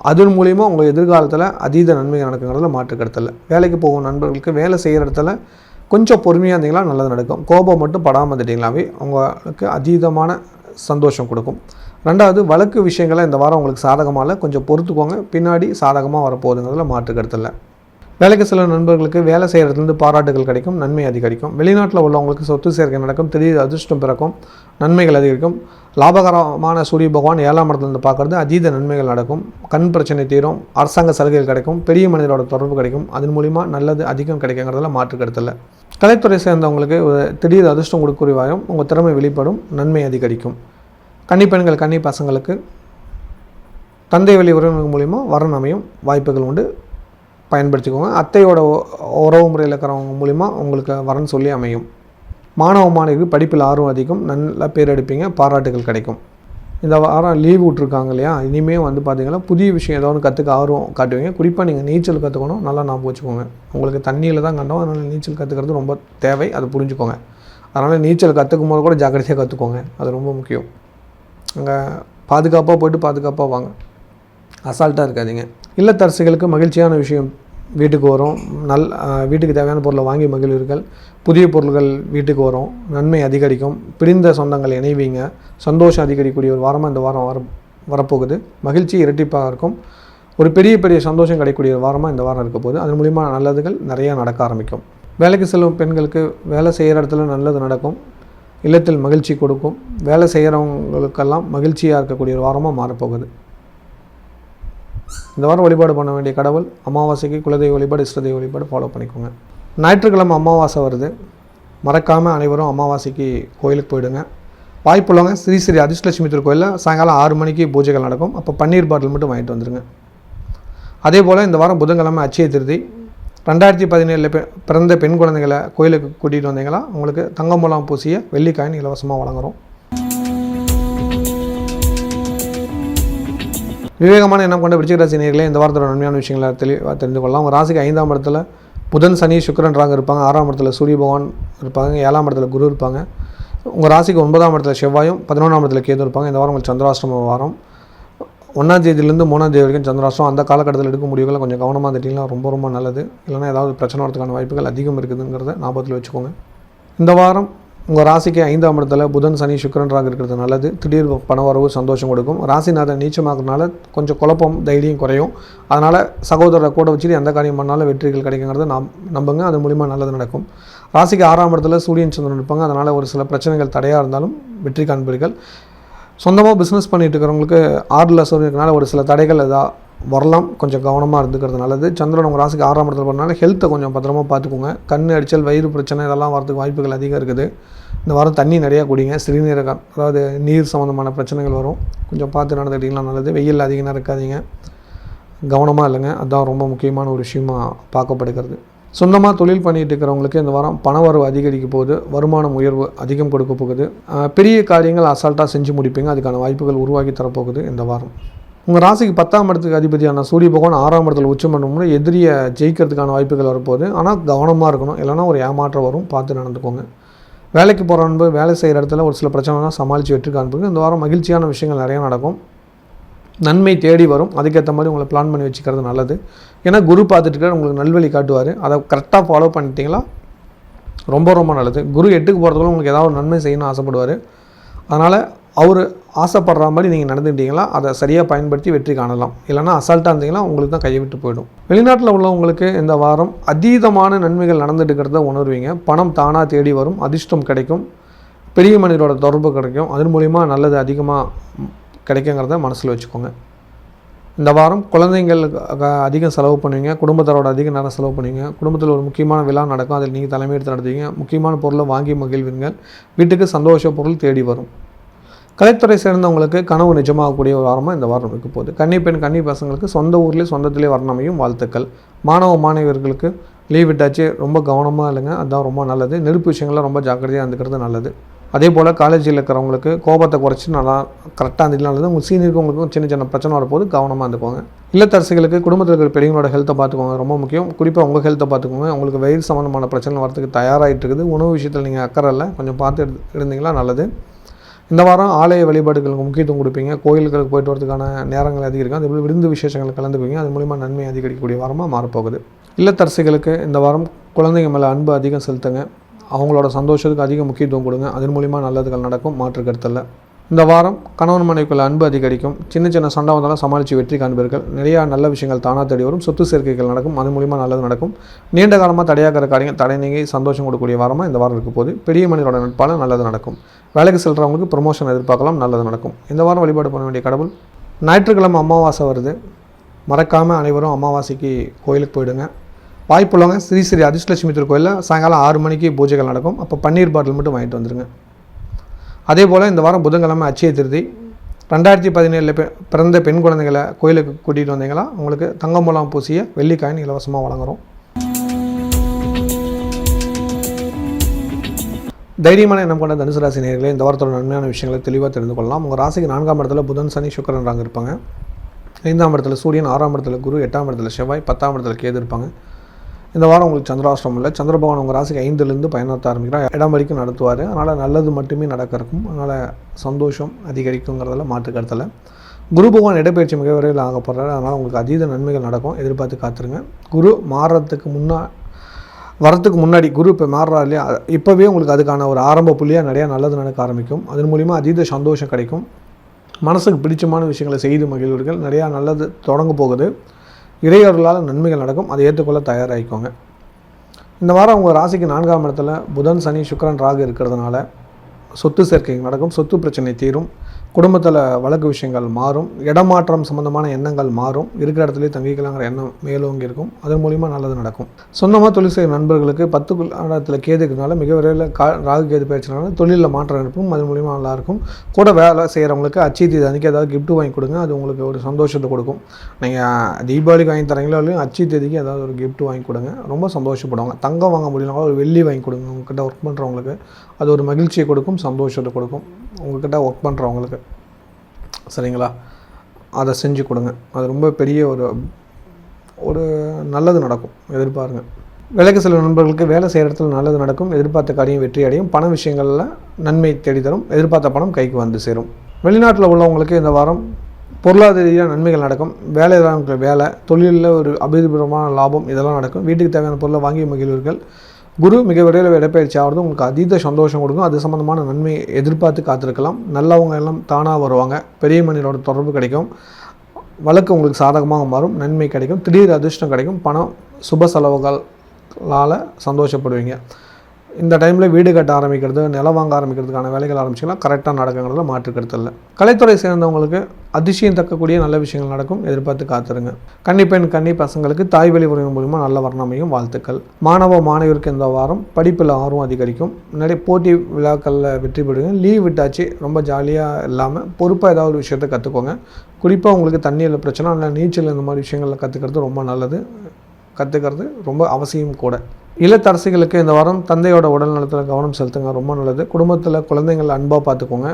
அதன் மூலிமா உங்கள் எதிர்காலத்தில் அதீத நன்மைகள் நடக்குங்கிறதுல மாற்று கருத்தில். வேலைக்கு போகும் நண்பர்களுக்கு வேலை செய்கிற இடத்துல கொஞ்சம் பொறுமையாக இருந்தீங்களா நல்லது நடக்கும். கோபம் மட்டும் படாமல் இருந்துட்டிங்களாவே உங்களுக்கு அதீதமான சந்தோஷம் கொடுக்கும். 2வது, வழக்கு விஷயங்களை இந்த வாரம் உங்களுக்கு சாதகமாக இல்லை, கொஞ்சம் பொறுத்துக்கோங்க, பின்னாடி சாதகமாக வரப்போகுதுங்கிறதுல மாற்று கருத்தில். வேலைக்கு சில நண்பர்களுக்கு வேலை செய்கிறதுலேருந்து பாராட்டுகள் கிடைக்கும், நன்மை அதிகரிக்கும். வெளிநாட்டில் உள்ளவங்களுக்கு சொத்து சேர்க்கை நடக்கும், திடீர் அதிர்ஷ்டம் பிறக்கும், நன்மைகள் அதிகரிக்கும். லாபகரமான சூரிய பகவான் 7ஆம் இடத்துலேருந்து பார்க்குறது அதீத நன்மைகள் நடக்கும். கண் பிரச்சனை தீரும், அரசாங்க சலுகைகள் கிடைக்கும், பெரிய மனிதரோட தொடர்பு கிடைக்கும், அதன் மூலிமா நல்லது அதிகம் கிடைக்குங்கிறதுல மாற்று கருத்தில். கலைத்துறை சேர்ந்தவங்களுக்கு திடீர் அதிர்ஷ்டம் கொடுக்கக்கூடிய வாரம், உங்கள் திறமை வெளிப்படும், நன்மை அதிகரிக்கும். கன்னி பெண்கள் கன்னி பசங்களுக்கு தந்தை வழி உறவினர் மூலிமா வரன் அமையும் வாய்ப்புகள் உண்டு, பயன்படுத்திக்கோங்க. அத்தையோட உறவு முறையில் இருக்கிறவங்க மூலிமா உங்களுக்கு வரன்னு சொல்லி அமையும். மாணவ மாணவிக்கு படிப்பில் ஆர்வம் அதிகம், நல்ல பேர் எடுப்பீங்க, பாராட்டுகள் கிடைக்கும். இந்த வாரம் லீவ் விட்ருக்காங்க இல்லையா, இனிமேல் பார்த்திங்கன்னா புதிய விஷயம் ஏதாவது கற்றுக்க ஆர்வம் காட்டுவீங்க. குறிப்பாக நீங்கள் நீச்சல் கற்றுக்கணும், நல்லா ஞாபகம் வச்சுக்கோங்க. உங்களுக்கு தண்ணியில் தான் கண்டோம், அதனால் நீச்சல் கற்றுக்கிறது ரொம்ப தேவை, அது புரிஞ்சுக்கோங்க. அதனால் நீச்சல் கற்றுக்கும் போது கூட ஜாக்கிரதையாக கற்றுக்கோங்க, அது ரொம்ப முக்கியம். அங்கே பாதுகாப்பாக போய்ட்டு பாதுகாப்பாக வாங்க, அசால்ட்டாக இருக்காதீங்க. இல்லத்தரசிகளுக்கு மகிழ்ச்சியான விஷயம் வீட்டுக்கு வரும், வீட்டுக்கு தேவையான பொருளை வாங்கி மகிழ்வீர்கள். புதிய பொருள்கள் வீட்டுக்கு வரும், நன்மை அதிகரிக்கும். பிரிந்த சொந்தங்கள் இணைவீங்க, சந்தோஷம் அதிகரிக்கக்கூடிய ஒரு வாரமாக இந்த வாரம் வரப்போகுது. மகிழ்ச்சி இரட்டிப்பாக இருக்கும். ஒரு பெரிய சந்தோஷம் கிடைக்கக்கூடிய ஒரு வாரமாக இந்த வாரம் இருக்க போகுது. அதன் மூலிமா நல்லதுகள் நிறையா நடக்க ஆரம்பிக்கும். வேலைக்கு செல்லும் பெண்களுக்கு வேலை செய்கிற இடத்துல நல்லது நடக்கும், இல்லத்தில் மகிழ்ச்சி கொடுக்கும். வேலை செய்கிறவங்களுக்கெல்லாம் மகிழ்ச்சியாக இருக்கக்கூடிய ஒரு வாரமாக மாறப்போகுது. இந்த வாரம் வழிபாடு பண்ண வேண்டிய கடவுள், அமாவாசைக்கு குலதெய்வ வழிபாடு, இஷ்டதெய்வ வழிபாடு ஃபாலோ பண்ணிக்கோங்க. ஞாயிற்றுக்கிழமை அமாவாசை வருது, மறக்காமல் அனைவரும் அமாவாசைக்கு கோயிலுக்கு போயிடுங்க. வாய்ப்புள்ளவங்க ஸ்ரீ அதிர்ஷ்டலட்சுமி திருக்கோயிலில் சாயங்காலம் 6 மணிக்கு பூஜைகள் நடக்கும், அப்போ பன்னீர் பாட்டில் மட்டும் வாங்கிட்டு வந்துடுங்க. அதே போல் இந்த வாரம் புதன்கிழமை அட்சய திருதி. 2017 பிறந்த பெண் குழந்தைகளை கோயிலுக்கு கூட்டிகிட்டு வந்தீங்களா, உங்களுக்கு தங்கமூலம் பூசிய வெள்ளிக்காயின் இலவசமாக வழங்குகிறோம். விவேகமான எண்ணம் கொண்ட விருச்சிக ராசி நேயர்களே, இந்த வாரத்தோட நன்மையான விஷயங்களை தெளிவாக தெரிந்து கொள்ளலாம். உங்கள் ராசிக்கு 5ஆம் இடத்துல புதன் சனி சுக்கிரன் ராகு இருப்பாங்க, 6ஆம் இடத்துல சூரிய பகவான் இருப்பாங்க, 7ஆம் இடத்துல குரு இருப்பாங்க. உங்கள் ராசிக்கு 9ஆம் இடத்துல செவ்வாயும் 11ஆம் இடத்துல கேது இருப்பாங்க. இந்த வாரம் உங்களுக்கு சந்திராஷ்டம வாரம். 1ஆம் தேதியிலேருந்து 3ஆம் தேதி வரைக்கும் சந்திராஷ்டம். அந்த காலகட்டத்தில் எடுக்கும் முடிவுகளை கொஞ்சம் கவனமாக இருந்துட்டிங்கன்னா ரொம்ப நல்லது. இல்லைனா ஏதாவது பிரச்சனை வரதுக்கான வாய்ப்புகள் அதிகம் இருக்குதுங்கிறத ஞாபகத்தில் வச்சுக்கோங்க. இந்த வாரம் உங்கள் ராசிக்கு 5ஆம் இடத்துல புதன் சனி சுக்கிரன் ராகு இருக்கிறது நல்லது. திடீர் பணவரவு சந்தோஷம் கொடுக்கும். ராசிநாதன் நீச்சமாகறதுனால கொஞ்சம் குழப்பம் தைரியம் குறையும். அதனால் சகோதரரை கூட வச்சுட்டு எந்த காரியம் பண்ணாலும் வெற்றிகள் கிடைக்குங்கிறத நம்புங்க, அது மூலிமா நல்லது நடக்கும். ராசிக்கு 6ஆம் இடத்துல சூரியன் சந்திரன் இருப்பாங்க, அதனால் ஒரு சில பிரச்சனைகள் தடையாக இருந்தாலும் வெற்றி காண்பீர்கள். சொந்தமாக பிஸ்னஸ் பண்ணிட்டு இருக்கிறவங்களுக்கு 6ல் சூரியன் இருக்கனால ஒரு சில தடைகள் எதாவது வரலாம், கொஞ்சம் கவனமாக இருந்துக்கிறது நல்லது. சந்திரன் உங்கள் ராசிக்கு 6ஆம் இடத்துல போனால ஹெல்த்தை கொஞ்சம் பத்திரமா பார்த்துக்கோங்க. கண் அடிச்சல், வயிறு பிரச்சனை இதெல்லாம் வரதுக்கு வாய்ப்புகள் அதிகம் இருக்குது. இந்த வாரம் தண்ணி நிறையா குடிங்க. சிறுநீரகம் அதாவது நீர் சம்மந்தமான பிரச்சனைகள் வரும், கொஞ்சம் பார்த்து நடந்துக்கிட்டிங்கன்னா நல்லது. வெயில் அதிகம் நேரம் இருக்காதீங்க, கவனமாக இல்லைங்க, அதுதான் ரொம்ப முக்கியமான ஒரு விஷயமாக பார்க்கப்படுகிறது. சொந்தமாக தொழில் பண்ணிகிட்டு இருக்கிறவங்களுக்கு இந்த வாரம் பணவரவு அதிகரிக்க போகுது, வருமானம் உயர்வு அதிகம் கொடுக்க போகுது. பெரிய காரியங்கள் அசால்ட்டாக செஞ்சு முடிப்பீங்க, அதுக்கான வாய்ப்புகள் உருவாக்கி தரப்போகுது இந்த வாரம். உங்கள் ராசிக்கு 10ஆம் இடத்துக்கு அதிபதியான சூரிய பகவான் 6ஆம் இடத்துல உச்சம் பண்ணும்போது எதிரியை ஜெயிக்கிறதுக்கான வாய்ப்புகள் வரப்போகுது. ஆனால் கவனமாக இருக்கணும், இல்லைனா ஒரு ஏமாற்றம் வரும், பார்த்து நடந்துக்கோங்க. வேலைக்கு போகிற அன்பு வேலை செய்கிற இடத்துல ஒரு சில பிரச்சனைலாம் சமாளித்து வெற்றி காண்புங்க. இந்த வாரம் மகிழ்ச்சியான விஷயங்கள் நிறையா நடக்கும், நன்மை தேடி வரும். அதுக்கேற்ற மாதிரி உங்களை பிளான் பண்ணி வச்சுக்கிறது நல்லது. ஏன்னா குரு பார்த்துட்டு இருக்க உங்களுக்கு நல்வழி காட்டுவார், அதை கரெக்டாக ஃபாலோ பண்ணிட்டீங்களா ரொம்ப நல்லது. குரு 8க்கு போகிறதுக்குள்ள உங்களுக்கு ஏதாவது ஒரு நன்மை செய்யணும்னு ஆசைப்படுவார். அதனால் அவர் ஆசைப்படுற மாதிரி நீங்கள் நடந்துக்கிட்டீங்களா அதை சரியாக பயன்படுத்தி வெற்றி காணலாம். இல்லைனா அசால்ட்டாக இருந்தீங்கன்னா உங்களுக்கு தான் கையை விட்டு போயிடும். வெளிநாட்டில் உள்ளவங்களுக்கு இந்த வாரம் அதீதமான நன்மைகள் நடந்துட்டு இருக்கிறத உணர்வீங்க. பணம் தானாக தேடி வரும், அதிர்ஷ்டம் கிடைக்கும், பெரிய மனிதரோட தொடர்பு கிடைக்கும். அதன் மூலிமா நல்லது அதிகமாக கிடைக்குங்கிறத மனசில் வச்சுக்கோங்க. இந்த வாரம் குழந்தைங்களுக்கு அதிகம் செலவு பண்ணுவீங்க, குடும்பத்தரோட அதிக நேரம் செலவு பண்ணுவீங்க. குடும்பத்தில் ஒரு முக்கியமான விழா நடக்கும், அதில் நீங்கள் தலைமை எடுத்து நடத்துவீங்க. முக்கியமான பொருளை வாங்கி மகிழ்வீங்க. வீட்டுக்கு சந்தோஷ பொருள் தேடி வரும். கலைத்துறை சேர்ந்தவங்களுக்கு கனவு நிஜமாகக்கூடிய ஒரு வாரமாக இந்த வாரம் இருக்க போகுது. கன்னி பெண் கன்னி பசங்களுக்கு சொந்த ஊர்லேயே சொந்தத்திலே வர்ணமையும் வாழ்த்துக்கள். மாணவ மாணவியர்களுக்கு லீவ் விட்டாச்சு, ரொம்ப கவனமாக இல்லைங்க, அதுதான் ரொம்ப நல்லது. நெருப்பு விஷயங்கள்லாம் ரொம்ப ஜாக்கிரதையாக இருந்துக்கிறது நல்லது. அதே போல் காலேஜில் இருக்கிறவங்களுக்கு கோபத்தை குறைச்சி நல்லா கரெக்டாக இருந்துட்டு நல்லது. உங்கள் சீனியருக்கு உங்களுக்கும் சின்ன சின்ன பிரச்சனை வரப்போது கவனமாக இருந்துக்கோங்க. இல்லத்தரசிகளுக்கு குடும்பத்தில் இருக்கிற பெரியவங்களோட ஹெல்த்தை பார்த்துக்கோங்க, ரொம்ப முக்கியம். குறிப்பாக உங்கள் ஹெல்த்தை பார்த்துக்கோங்க. உங்களுக்கு வயிறு சம்மந்தமான பிரச்சனை வரதுக்கு தயாராகிட்டு இருக்குது. உணவு விஷயத்தில் நீங்கள் அக்கறை இல்லை, கொஞ்சம் பார்த்து இருந்தீங்களா நல்லது. இந்த வாரம் ஆலய வழிபாடுகளுக்கு முக்கியத்துவம் கொடுப்பீங்க. கோயில்களுக்கு போயிட்டு வரதுக்கான நேரங்கள் அதிகரிக்கும். அதேபோல் விருந்து விசேஷங்கள் கலந்துக்குவீங்க. அது மூலிமா நன்மை அதிகரிக்கக்கூடிய வாரமாக மாறப்போகுது. இல்லத்தரசிகளுக்கு இந்த வாரம் குழந்தைங்க மேலே அன்பு அதிகம் செலுத்துங்க. அவங்களோட சந்தோஷத்துக்கு அதிக முக்கியத்துவம் கொடுங்க. அதன் மூலிமா நல்லதுகள் நடக்கும், மாற்று கருத்தில். இந்த வாரம் கணவன் மனைவிக்குள்ள அன்பு அதிகரிக்கும். சின்ன சின்ன சண்டை வந்தாலும் சமாளித்து வெற்றி காண்பீர்கள். நிறையா நல்ல விஷயங்கள் தானாக தேடி வரும். சொத்து சேர்க்கைகள் நடக்கும், அது மூலிமா நல்லது நடக்கும். நீண்ட காலமாக தடையாக்கிற காரியங்கள் தடை நீங்கி சந்தோஷம் கொடுக்கக்கூடிய வாரமாக இந்த வாரம் இருக்க போது. பெரிய மனிதரோட நட்பால் நல்லது நடக்கும். வேலைக்கு செல்கிறவங்களுக்கு ப்ரொமோஷன் எதிர்பார்க்கலாம், நல்லது நடக்கும். இந்த வாரம் வழிபாடு பண்ண வேண்டிய கடவுள், ஞாயிற்றுக்கிழமை அமாவாசை வருது, மறக்காமல் அனைவரும் அமாவாசைக்கு கோயிலுக்கு போயிடுங்க. வாய்ப்புள்ளவங்க ஸ்ரீ ஸ்ரீ அதிர்ஷ்டலட்சுமி திருக்கோயிலில் சாயங்காலம் 6 மணிக்கு பூஜைகள் நடக்கும். அப்போ பன்னீர் பாட்டில் மட்டும் வாங்கிட்டு வந்துடுங்க. அதே போல் இந்த வாரம் புதன்கிழமை அட்சய திருதி. 2017 பிறந்த பெண் குழந்தைகளை கோயிலுக்கு கூட்டிகிட்டு வந்தீங்களா உங்களுக்கு தங்கம் மூலம் பூசிய வெள்ளிக்காயின் இலவசமாக வழங்குகிறோம். தைரியமான எண்ணம் கொண்ட தனுசு ராசி நேயர்களே, இந்த வாரத்தோட நன்மையான விஷயங்களை தெளிவாக தெரிந்து கொள்ளலாம். உங்கள் ராசிக்கு 4ஆம் இடத்துல புதன் சனி சுக்கிரன் ராங்க இருப்பாங்க. 5ஆம் இடத்துல சூரியன், 6ஆம் இடத்துல குரு, 8ஆம் இடத்துல செவ்வாய், 10ஆம் இடத்துல கேது இருப்பாங்க. இந்த வாரம் உங்களுக்கு சந்திராஷ்டிரம் இல்லை. சந்திர பகவான் உங்கள் ராசிக்கு 5லேருந்து பயணத்தை ஆரம்பிக்கிறார். இடம் வரைக்கும் நடத்துவார். அதனால் நல்லது மட்டுமே நடக்க இருக்கும். அதனால் சந்தோஷம் அதிகரிக்குங்கிறதில் மாற்று கருத்தில். குரு பகவான் இடப்பெயர்ச்சி மிக விரைவில் ஆகப்படுறாரு. அதனால் உங்களுக்கு அதீத நன்மைகள் நடக்கும், எதிர்பார்த்து காத்துருங்க. குரு வரத்துக்கு முன்னாடி குரு இப்போ மாறுறாரு இல்லையா, இப்போவே உங்களுக்கு அதுக்கான ஒரு ஆரம்ப புள்ளியாக நிறையா நல்லது நடக்க ஆரம்பிக்கும். அதன் மூலிமா அதீத சந்தோஷம் கிடைக்கும். மனசுக்கு பிடிச்சமான விஷயங்களை செய்து மகிழ்வீர்கள். நிறையா நல்லது தொடங்க போகுது. இறையவர்களால் நன்மைகள் நடக்கும், அதை ஏற்றுக்கொள்ள தயாராகிக்கோங்க. இந்த வாரம் உங்கள் ராசிக்கு 4ஆம் இடத்துல புதன் சனி சுக்கிரன் ராகு இருக்கிறதுனால சொத்து சேர்க்கை நடக்கும். சொத்து பிரச்சனை தீரும். குடும்பத்தில் வழக்கு விஷயங்கள் மாறும். இடமாற்றம் சம்பந்தமான எண்ணங்கள் மாறும். இருக்கிற இடத்துலேயே தங்கிக்கலாங்கிற எண்ணம் மேலோங்கி இருக்கும். அதன் மூலிமா நல்லது நடக்கும். சொந்தமாக தொழில் செய்யும் நண்பர்களுக்கு 10 இடத்துல கேதுக்குனால மிக விரைவில் ராகு கேது பயிற்சினால தொழிலில் மாற்றம் இருக்கும். அதன் மூலிமா நல்லாயிருக்கும். கூட வேலை செய்கிறவங்களுக்கு அட்சய தீதி அன்றைக்கி ஏதாவது கிஃப்ட் வாங்கி கொடுங்க. அது உங்களுக்கு ஒரு சந்தோஷத்தை கொடுக்கும். நீங்கள் தீபாவளிக்கு வாங்கி தரீங்களோ இல்லையும் அட்சய தேதிக்கு ஏதாவது ஒரு கிஃப்ட் வாங்கி கொடுங்க, ரொம்ப சந்தோஷப்படுவாங்க. தங்கம் வாங்க முடியலனாலும் ஒரு வெள்ளி வாங்கி கொடுங்க. உங்கள்கிட்ட ஒர்க் பண்ணுறவங்களுக்கு அது ஒரு மகிழ்ச்சியை கொடுக்கும், சந்தோஷத்தை கொடுக்கும். உங்கள்கிட்ட ஒர்க் பண்ணுறவங்களுக்கு சரிங்களா, அதை செஞ்சு கொடுங்க. அது ரொம்ப பெரிய ஒரு நல்லது நடக்கும், எதிர்பாருங்க. வேலைக்கு செல்லும் நண்பர்களுக்கு வேலை செய்கிற இடத்துல நல்லது நடக்கும். எதிர்பார்த்த காரியம் வெற்றி அடையும். பண விஷயங்களில் நன்மை தேடி தரும். எதிர்பார்த்த பணம் கைக்கு வந்து சேரும். வெளிநாட்டில் உள்ளவங்களுக்கு இந்த வாரம் பொருளாதார ரீதியாக நன்மைகள் நடக்கும். வேலைக்கு வேலை, தொழிலில் ஒரு அபிவிருத்தமான லாபம் இதெல்லாம் நடக்கும். வீட்டுக்கு தேவையான பொருளை வாங்கி மகிழ்வீர்கள். குரு மிக விரைவில் இடப்பெயர்ச்சி ஆகிறது உங்களுக்கு அதீத சந்தோஷம் கொடுக்கும். அது சம்மந்தமான நன்மை எதிர்பார்த்து காத்திருக்கலாம். நல்லவங்க எல்லாம் தானாக வருவாங்க. பெரிய மனிதரோட தொடர்பு கிடைக்கும். வழக்கு உங்களுக்கு சாதகமாக மாறும். நன்மை கிடைக்கும். திடீர் அதிர்ஷ்டம் கிடைக்கும். பணம் சுப செலவுகளால் சந்தோஷப்படுவீங்க. இந்த டைமில் வீடு கட்ட ஆரம்பிக்கிறது, நிலம் வாங்க ஆரம்பிக்கிறதுக்கான வேலைகள் ஆரம்பிச்சிங்கன்னா கரெக்டாக நடக்குங்கிறதுல மாற்றுக்கிறது இல்லை. கலைத்துறை சேர்ந்தவங்களுக்கு அதிசயம் தக்கக்கூடிய நல்ல விஷயங்கள் நடக்கும், எதிர்பார்த்து காத்துருங்க. கன்னி பெண் கன்னி பசங்களுக்கு தாய் வழி உறவு மூலிமா நல்ல வர்ணமையும் வாழ்த்துக்கள். மாணவ மாணவருக்கு இந்த வாரம் படிப்பில் ஆர்வம் அதிகரிக்கும். நிறைய போட்டி விழாக்களில் வெற்றி பெறுங்க. லீவ் விட்டாச்சு, ரொம்ப ஜாலியாக இல்லாமல் பொறுப்பாக ஏதாவது ஒரு விஷயத்தை கற்றுக்கோங்க. குறிப்பாக உங்களுக்கு தண்ணியில் பிரச்சனை இல்லை, நீச்சல் இந்த மாதிரி விஷயங்களில் கற்றுக்கிறது ரொம்ப நல்லது. கற்றுக்கிறது ரொம்ப அவசியம் கூட. இல்லத்தரசிகளுக்கு இந்த வாரம் தந்தையோட உடல் நலத்தில் கவனம் செலுத்துங்க, ரொம்ப நல்லது. குடும்பத்தில் குழந்தைங்களை அன்பாக பார்த்துக்கோங்க.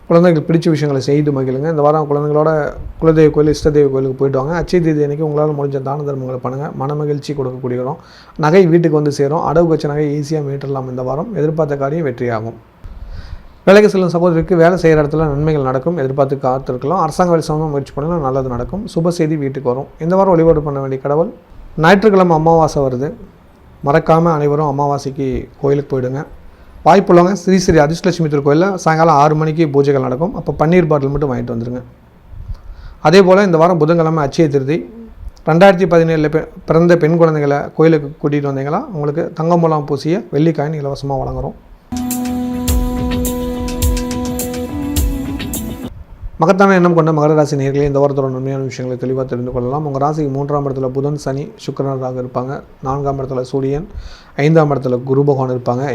குழந்தைங்களுக்கு பிடிச்ச விஷயங்களை செய்து மகிழுங்க. இந்த வாரம் குழந்தைங்களோட குலதெய்வ கோயில், இஷ்டதெய்வ கோயிலுக்கு போயிட்டு வாங்க. அட்சய தீதி அன்றைக்கி உங்களால் முடிஞ்ச தான தர்மங்களை பண்ணுங்கள். மன மகிழ்ச்சி கொடுக்கக்கூடிய இடம். நகை வீட்டுக்கு வந்து சேரும். அடகு வச்ச நகை ஈஸியாக மீட்டரலாம். இந்த வாரம் எதிர்பார்த்த காரியம் வெற்றியாகும். வேலைக்கு செல்லும் சகோதரிக்கு வேலை செய்கிற இடத்துல நன்மைகள் நடக்கும், எதிர்பார்த்து காத்திருக்கலாம். அரசாங்க வேலை சம்பந்தமாக முயற்சி பண்ணலாம், நல்லது நடக்கும். சுப செய்தி வீட்டுக்கு வரும். இந்த வாரம் வழிபாடு பண்ண வேண்டிய கடவுள், ஞாயிற்றுக்கிழமை அமாவாசை வருது, மறக்காமல் அனைவரும் அமாவாசைக்கு கோயிலுக்கு போயிடுங்க. வாய்ப்புள்ளவங்க ஸ்ரீ ஸ்ரீ அதிர்ஷ்டலட்சுமி திருக்கோயிலில் சாயங்காலம் 6 மணிக்கு பூஜைகள் நடக்கும். அப்போ பன்னீர் பாட்டில் மட்டும் வாங்கிட்டு வந்துடுங்க. அதே போல் இந்த வாரம் புதன்கிழமை அட்சய திருதி. 2017 பிறந்த பெண் குழந்தைகளை கோயிலுக்கு கூட்டிகிட்டு வந்தீங்களா உங்களுக்கு தங்கம் மூலம் பூசிய வெள்ளிக்காயின் இலவசமாக வழங்குகிறோம். மகத்தான எண்ணம் கொண்ட மகர ராசி நேயர்களே, இந்த வாரத்தோட உண்மையான விஷயங்களை தெளிவாக தெரிந்து கொள்ளலாம். உங்கள் ராசிக்கு 3ஆம் இடத்துல புதன் சனி சுக்கிரனாக இருப்பாங்க. 4ஆம் இடத்துல சூரியன், 5ஆம் இடத்துல குரு பகவான் இருப்பாங்க.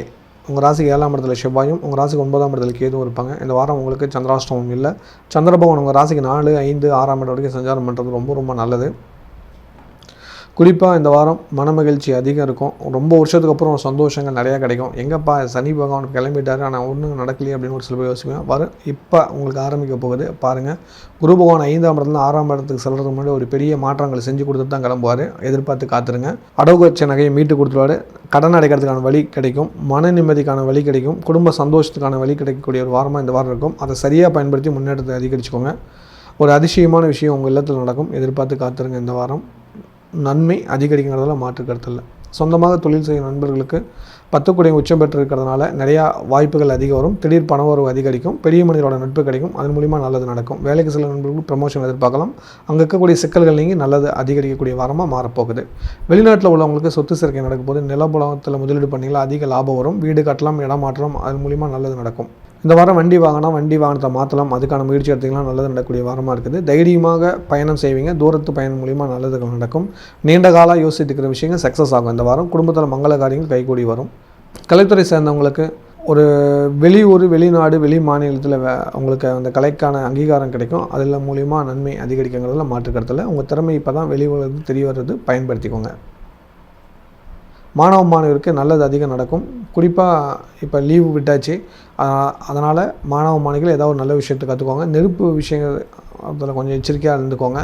உங்கள் ராசிக்கு 7ஆம் இடத்துல செவ்வாயும் உங்கள் ராசிக்கு 9ஆம் இடத்துல கேதுவும் இருப்பாங்க. இந்த வாரம் உங்களுக்கு சந்திராஷ்டமம் இல்லை. சந்திரபகவான் உங்கள் ராசிக்கு 4, 5, 6ஆம் இடம் வரைக்கும் சஞ்சாரம் பண்ணுறது ரொம்ப ரொம்ப நல்லது. குறிப்பாக இந்த வாரம் மனமகிழ்ச்சி அதிகம் இருக்கும். ரொம்ப வருஷத்துக்கு அப்புறம் சந்தோஷங்கள் நிறையா கிடைக்கும். எங்கப்பா சனி பகவான் கிளம்பிட்டார், ஆனால் ஒன்றும் நடக்கலையே அப்படின்னு ஒரு சில பேர் யோசிப்பேன். வரும் இப்போ உங்களுக்கு ஆரம்பிக்க போகுது பாருங்கள். குரு பகவான் 5ஆம் இடத்துல 6ஆம் இடத்துக்கு செல்றதுக்கு முன்னாடி ஒரு பெரிய மாற்றங்களை செஞ்சு கொடுத்துட்டு தான் கிளம்புவார். எதிர்பார்த்து காத்துருங்க. அடகு வச்ச நகையை மீட்டு கொடுத்துருவாரு. கடன் அடைக்கிறதுக்கான வழி கிடைக்கும். மன நிம்மதிக்கான வழி கிடைக்கும். குடும்ப சந்தோஷத்துக்கான வழி கிடைக்கக்கூடிய ஒரு வாரமாக இந்த வாரம் இருக்கும். அதை சரியாக பயன்படுத்தி முன்னேற்றத்தை அதிகரிச்சுக்கோங்க. ஒரு அதிசயமான விஷயம் உங்கள் இல்லத்தில் நடக்கும். எதிர்பார்த்து காத்துருங்க. இந்த வாரம் நன்மை அதிகரிக்கிறதுல மாற்று கருத்து இல்லை. சொந்தமாக தொழில் செய்யும் நண்பர்களுக்கு 10 கூடிய உச்சம் பெற்று இருக்கிறதுனால நிறையா வாய்ப்புகள் அதிகம் வரும். திடீர் பணவரவு அதிகரிக்கும். பெரிய மனிதரோட நட்பு கிடைக்கும். அதன் மூலிமா நல்லது நடக்கும். வேலைக்கு சில நண்பர்களுக்கு ப்ரமோஷன் எதிர்பார்க்கலாம். அங்கே இருக்கக்கூடிய சிக்கல்கள் நீங்கி நல்லது அதிகரிக்கக்கூடிய வாரமாக மாறப்போகுது. வெளிநாட்டில் உள்ளவங்களுக்கு சொத்து சேர்க்கை நடக்கும் போது நிலப்புலத்தில் முதலீடு பண்ணிங்களா அதிக லாபம் வரும். வீடு கட்டலாம், இடம் மாற்றலாம், அதன் மூலிமா நல்லது நடக்கும். இந்த வாரம் வண்டி வாகனத்தை மாற்றலாம். அதுக்கான முயற்சி எடுத்திங்கன்னா நல்லது நடக்கக்கூடிய வாரமாக இருக்குது. தைரியமாக பயணம் செய்வீங்க. தூரத்து பயணம் மூலிமா நல்லது நடக்கும். நீண்ட காலம் யோசித்துக்கிற விஷயங்கள் சக்ஸஸ் ஆகும். இந்த வாரம் குடும்பத்தில் மங்கள காரியங்கள் கைகூடி வரும். கலைத்துறை சேர்ந்தவங்களுக்கு ஒரு வெளியூர், வெளிநாடு, வெளி மாநிலத்தில் உங்களுக்கு அந்த கலைக்கான அங்கீகாரம் கிடைக்கும். அதில் மூலிமா நன்மை அதிகரிக்குங்கிறதுல மாற்று கருத்தில். உங்கள் திறமை இப்போ தான் வெளியே தெரிய வர்றது, பயன்படுத்திக்கோங்க. மாணவருக்கு நல்லது அதிகம் நடக்கும். குறிப்பாக இப்போ லீவு விட்டாச்சு, அதனால் மாணவிகள் ஏதாவது ஒரு நல்ல விஷயத்தை கற்றுக்கோங்க. நெருப்பு விஷயங்கள் அதில் கொஞ்சம் எச்சரிக்கையாக இருந்துக்கோங்க.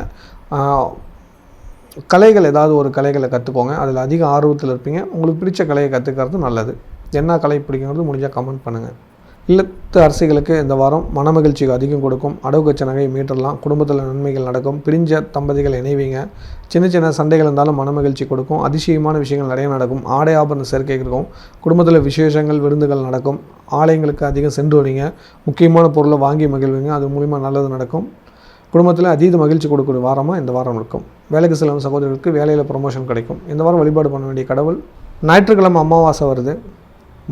கலைகள் ஏதாவது ஒரு கலைகளை கற்றுக்கோங்க. அதில் அதிக ஆர்வத்தில் இருப்பீங்க. உங்களுக்கு பிடிச்ச கலையை கற்றுக்கிறது நல்லது. என்ன கலை பிடிக்கிறது முடிஞ்சால் கமெண்ட் பண்ணுங்கள். இல்லத்து அரசிகளுக்கு இந்த வாரம் மனமகிழ்ச்சி அதிகம் கொடுக்கும். அடகு வச்ச நகையை மீட்டரலாம். குடும்பத்தில் நன்மைகள் நடக்கும். பிரிஞ்ச தம்பதிகள் இணைவீங்க. சின்ன சின்ன சண்டைகள் இருந்தாலும் மனமகிழ்ச்சி கொடுக்கும். அதிசயமான விஷயங்கள் நிறைய நடக்கும். ஆடை ஆபரண சேர்க்கை இருக்கும். குடும்பத்தில் விசேஷங்கள், விருந்துகள் நடக்கும். ஆலயங்களுக்கு அதிகம் சென்று வரீங்க. முக்கியமான பொருளை வாங்கி மகிழ்வீங்க. அது மூலிமா நல்லது நடக்கும். குடும்பத்தில் அதீத மகிழ்ச்சி கொடுக்கக்கூடிய வாரமாக இந்த வாரம் இருக்கும். வேலைக்கு செல்லும் சகோதரர்களுக்கு வேலையில் ப்ரமோஷன் கிடைக்கும். இந்த வாரம் வழிபாடு பண்ண வேண்டிய கடவுள், ஞாயிற்றுக்கிழமை அமாவாசை வருது.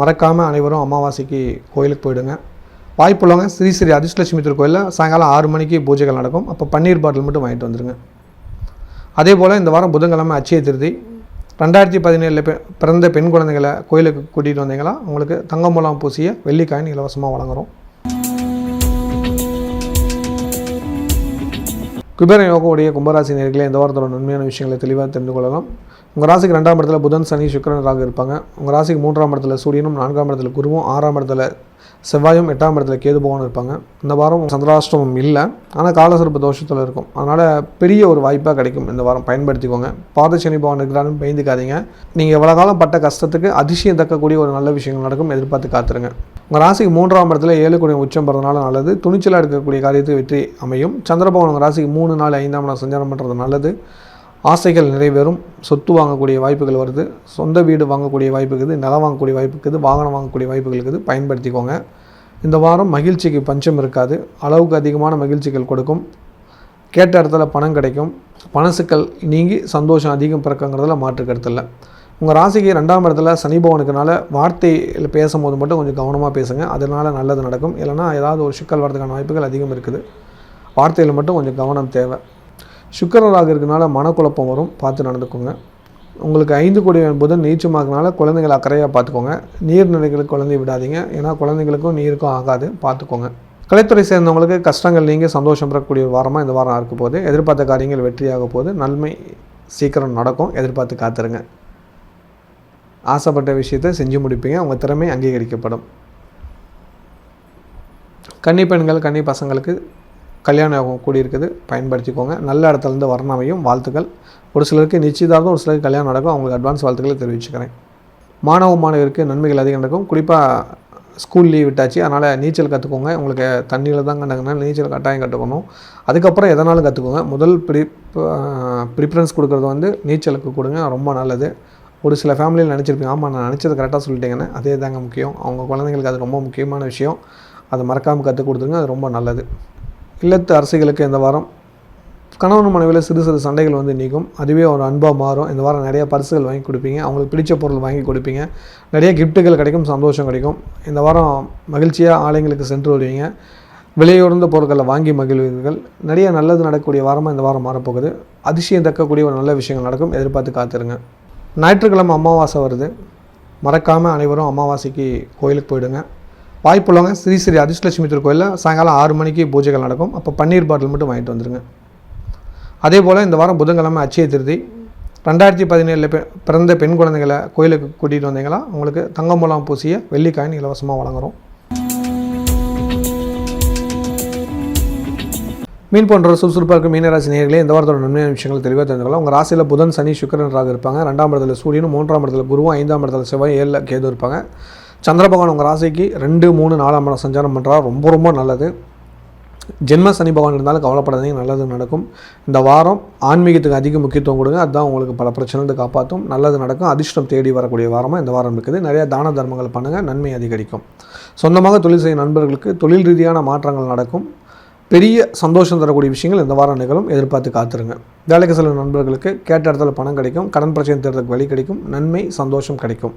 மறக்காமல் அனைவரும் அமாவாசைக்கு கோயிலுக்கு போயிடுங்க. வாய்ப்புள்ளவங்க ஸ்ரீ ஸ்ரீ அதிர்ஷ்டலட்சுமி திருக்கோயிலில் சாயங்காலம் 6 மணிக்கு பூஜைகள் நடக்கும். அப்போ பன்னீர் பாட்டில் மட்டும் வாங்கிட்டு வந்துடுங்க. அதே போல் இந்த வாரம் புதன்கிழமை அட்சய திருதி. 2017 பிறந்த பெண் குழந்தைகளை கோயிலுக்கு கூட்டிகிட்டு வந்தீங்களா உங்களுக்கு தங்கமூலம் பூசிய வெள்ளிக்காயின் இலவசமாக வழங்குகிறோம். குபேர யோகவுடைய கும்பராசி நேயர்களே, இந்த வாரத்தோட நன்மையான விஷயங்களை தெளிவாக தெரிந்து கொள்ளலாம். உங்கள் ராசிக்கு 2ஆம் இடத்துல புதன், சனி, சுக்கிரன், ராகு இருப்பாங்க. உங்கள் ராசிக்கு 3ஆம் இடத்துல சூரியனும், 4ஆம் இடத்துல குருவும், 6ஆம் இடத்துல செவ்வாயும், 8ஆம் இடத்துல கேது பகவானும் இருப்பாங்க. இந்த வாரம் சந்திராஷ்டமம் இல்லை, ஆனால் காலசர்ப்ப தோஷத்தில் இருக்கும். அதனால் பெரிய ஒரு வாய்ப்பாக கிடைக்கும். இந்த வாரம் பயன்படுத்திக்கோங்க. பாத சனி பகவான் இருக்கிறாலும் பயந்துக்காதீங்க. நீங்கள் எவ்வளோ காலம் பட்ட கஷ்டத்துக்கு அதிசயம் தக்கக்கூடிய ஒரு நல்ல விஷயங்கள் நடக்கும். எதிர்பார்த்து காத்துருங்க. உங்கள் ராசிக்கு 3ஆம் இடத்துல 7 கூடிய உச்சம் பெறதுனால நல்லது. துணிச்சலாக எடுக்கக்கூடிய காரியத்துக்கு வெற்றி அமையும். சந்திரபகவான் உங்கள் ராசிக்கு 3, 4, 5ஆம் இடம் சஞ்சாரம் பண்ணுறது நல்லது. ஆசைகள் நிறைவேறும். சொத்து வாங்கக்கூடிய வாய்ப்புகள் வருது. சொந்த வீடு வாங்கக்கூடிய வாய்ப்பு இருக்குது. நிலம் வாங்கக்கூடிய வாய்ப்பு இருக்குது. வாகனம் வாங்கக்கூடிய வாய்ப்புகள் இருக்குது. பயன்படுத்திக்கோங்க. இந்த வாரம் மகிழ்ச்சிக்கு பஞ்சம் இருக்காது. அளவுக்கு அதிகமான மகிழ்ச்சிகள் கொடுக்கும். கேட்ட இடத்துல பணம் கிடைக்கும். பணசுக்கள் நீங்கி சந்தோஷம் அதிகம் பிறக்குங்கிறதுல மாற்று கருத்து இல்லை. உங்கள் ராசிக்கு 2ஆம் இடத்துல சனி பகவானுக்குனால வார்த்தையில் பேசும்போது மட்டும் கொஞ்சம் கவனமாக பேசுங்க. அதனால் நல்லது நடக்கும். இல்லைனா ஏதாவது ஒரு சிக்கல் வரதுக்கான வாய்ப்புகள் அதிகம் இருக்குது. வார்த்தையில் மட்டும் கொஞ்சம் கவனம் தேவை. சுக்கிரராக இருக்கனால மனக்குழப்பம் வரும். பார்த்து நடந்துக்கோங்க. உங்களுக்கு 5 கூடிய புதன் நீச்சமாகனால குழந்தைகளை அக்கறையாக பார்த்துக்கோங்க. நீர்நிலைகளுக்கு குழந்தை விடாதீங்க. ஏன்னா குழந்தைங்களுக்கும் நீருக்கும் ஆகாது. பார்த்துக்கோங்க. கலைத்துறை சேர்ந்தவங்களுக்கு கஷ்டங்கள் நீங்கள் சந்தோஷம் பெறக்கூடிய ஒரு வாரமாக இந்த வாரம் இருக்க போது. எதிர்பார்த்த காரியங்கள் வெற்றியாக போது. நன்மை சீக்கிரம் நடக்கும். எதிர்பார்த்து காத்துருங்க. ஆசைப்பட்ட விஷயத்தை செஞ்சு முடிப்பீங்க. உங்கள் திறமை அங்கீகரிக்கப்படும். கன்னி பெண்கள், கன்னி பசங்களுக்கு கல்யாணம் கூடியிருக்குது. பயன்படுத்திக்கோங்க. நல்ல இடத்துலேருந்து வரணமையும் வாழ்த்துக்கள். ஒரு சிலருக்கு நிச்சயதார்த்தம், ஒரு சிலருக்கு கல்யாணம் நடக்கும். அவங்களுக்கு அட்வான்ஸ் வாழ்த்துக்களை தெரிவிச்சுக்கிறேன். மாணவருக்கு நன்மைகள் அதிகம் நடக்கும். குறிப்பாக ஸ்கூல் லீவ் விட்டாச்சு, அதனால் நீச்சல் கற்றுக்கோங்க. உங்களுக்கு தண்ணியில் தான் கண்டதுனால நீச்சல் கட்டாயம் கற்றுக்கணும். அதுக்கப்புறம் எதனாலும் கற்றுக்கோங்க. முதல் ப்ரிஃபரன்ஸ் கொடுக்குறது நீச்சலுக்கு கொடுங்க. ரொம்ப நல்லது. ஒரு சில ஃபேமிலியில் நினச்சிருப்பீங்க, ஆமாம் நான் நினச்சது கரெக்டாக சொல்லிட்டேங்கன்னு. அதே தாங்க முக்கியம். அவங்க குழந்தைங்களுக்கு அது ரொம்ப முக்கியமான விஷயம். அதை மறக்காமல் கற்றுக் கொடுத்துருங்க. அது ரொம்ப நல்லது. இல்லத்து அரசிகளுக்கு இந்த வாரம் கணவன் மனைவியில் சிறு சிறு சண்டைகள் நீக்கும். அதுவே ஒரு அன்பாக மாறும். இந்த வாரம் நிறையா பரிசுகள் வாங்கி கொடுப்பீங்க. அவங்களுக்கு பிடிச்ச பொருள் வாங்கி கொடுப்பீங்க. நிறைய கிஃப்ட்டுகள் கிடைக்கும். சந்தோஷம் கிடைக்கும். இந்த வாரம் மகிழ்ச்சியாக ஆலயங்களுக்கு சென்று வருவீங்க. விலையுறந்த பொருட்களை வாங்கி மகிழ்வீர்கள். நிறைய நல்லது நடக்கக்கூடிய வாரமாக இந்த வாரம் மாறப்போகுது. அதிசயம் தக்கக்கூடிய ஒரு நல்ல விஷயங்கள் நடக்கும். எதிர்பார்த்து காத்துருங்க. ஞாயிற்றுக்கிழமை அமாவாசை வருது. மறக்காமல் அனைவரும் அமாவாசைக்கு கோயிலுக்கு போயிடுங்க. வாய்ப்புள்ளவங்க ஸ்ரீ ஸ்ரீ அதிர்ஷ்டலட்சுமி திருக்கோயிலில் சாயங்காலம் 6 மணிக்கு பூஜைகள் நடக்கும். அப்போ பன்னீர் பாட்டில் மட்டும் வாங்கிட்டு வந்துடுங்க. அதே போல் இந்த வாரம் புதன்கிழமை அட்சய திருதி. 2017 பிறந்த பெண் குழந்தைகளை கோயிலுக்கு கூட்டிகிட்டு வந்தீங்களா உங்களுக்கு தங்கம் மூலம் பூசிய வெள்ளிக்காயின் இலவசமாக வழங்குகிறோம். மீன் போன்ற சுறுசுறுப்பாக இருக்கும் மீனராசி நேயர்களே, இந்த வாரத்தோட நன்மையான விஷயங்கள் தெளிவாக தெரிஞ்சுக்கலாம். உங்கள் ராசியில் புதன், சனி, சுக்கிரன், ராகு இருப்பாங்க. 2ஆம் இடத்துல சூரியனும், 3ஆம் இடத்துல குருவும், 5ஆம் இடத்துல செவ்வாய், 7ல் கேது இருப்பாங்க. சந்திர பகவான் உங்கள் ராசிக்கு 2, 3, 4ஆம் இடம் சஞ்சாரம் பண்ணுறாரு. ரொம்ப நல்லது. ஜென்ம சனி பகவான் இருந்தாலும் கவலைப்படாதீங்க, நல்லது நடக்கும். இந்த வாரம் ஆன்மீகத்துக்கு அதிக முக்கியத்துவம் கொடுங்க. அதுதான் உங்களுக்கு பல பிரச்சனைகள் காப்பாற்றும். நல்லது நடக்கும். அதிர்ஷ்டம் தேடி வரக்கூடிய வாரமாக இந்த வாரம் இருக்குது. நிறைய தான தர்மங்கள் பண்ணுங்கள், நன்மை அதிகரிக்கும். சொந்தமாக தொழில் செய்யும் நண்பர்களுக்கு தொழில் ரீதியான மாற்றங்கள் நடக்கும். பெரிய சந்தோஷம் தரக்கூடிய விஷயங்கள் இந்த வாரம் நிகழும். எதிர்பார்த்து காத்துருங்க. வேலைக்கு செல்லும் நண்பர்களுக்கு கேட்ட இடத்துல பணம் கிடைக்கும். கடன் பிரச்சனை தீர்றதுக்கு வழி கிடைக்கும். நன்மை சந்தோஷம் கிடைக்கும்.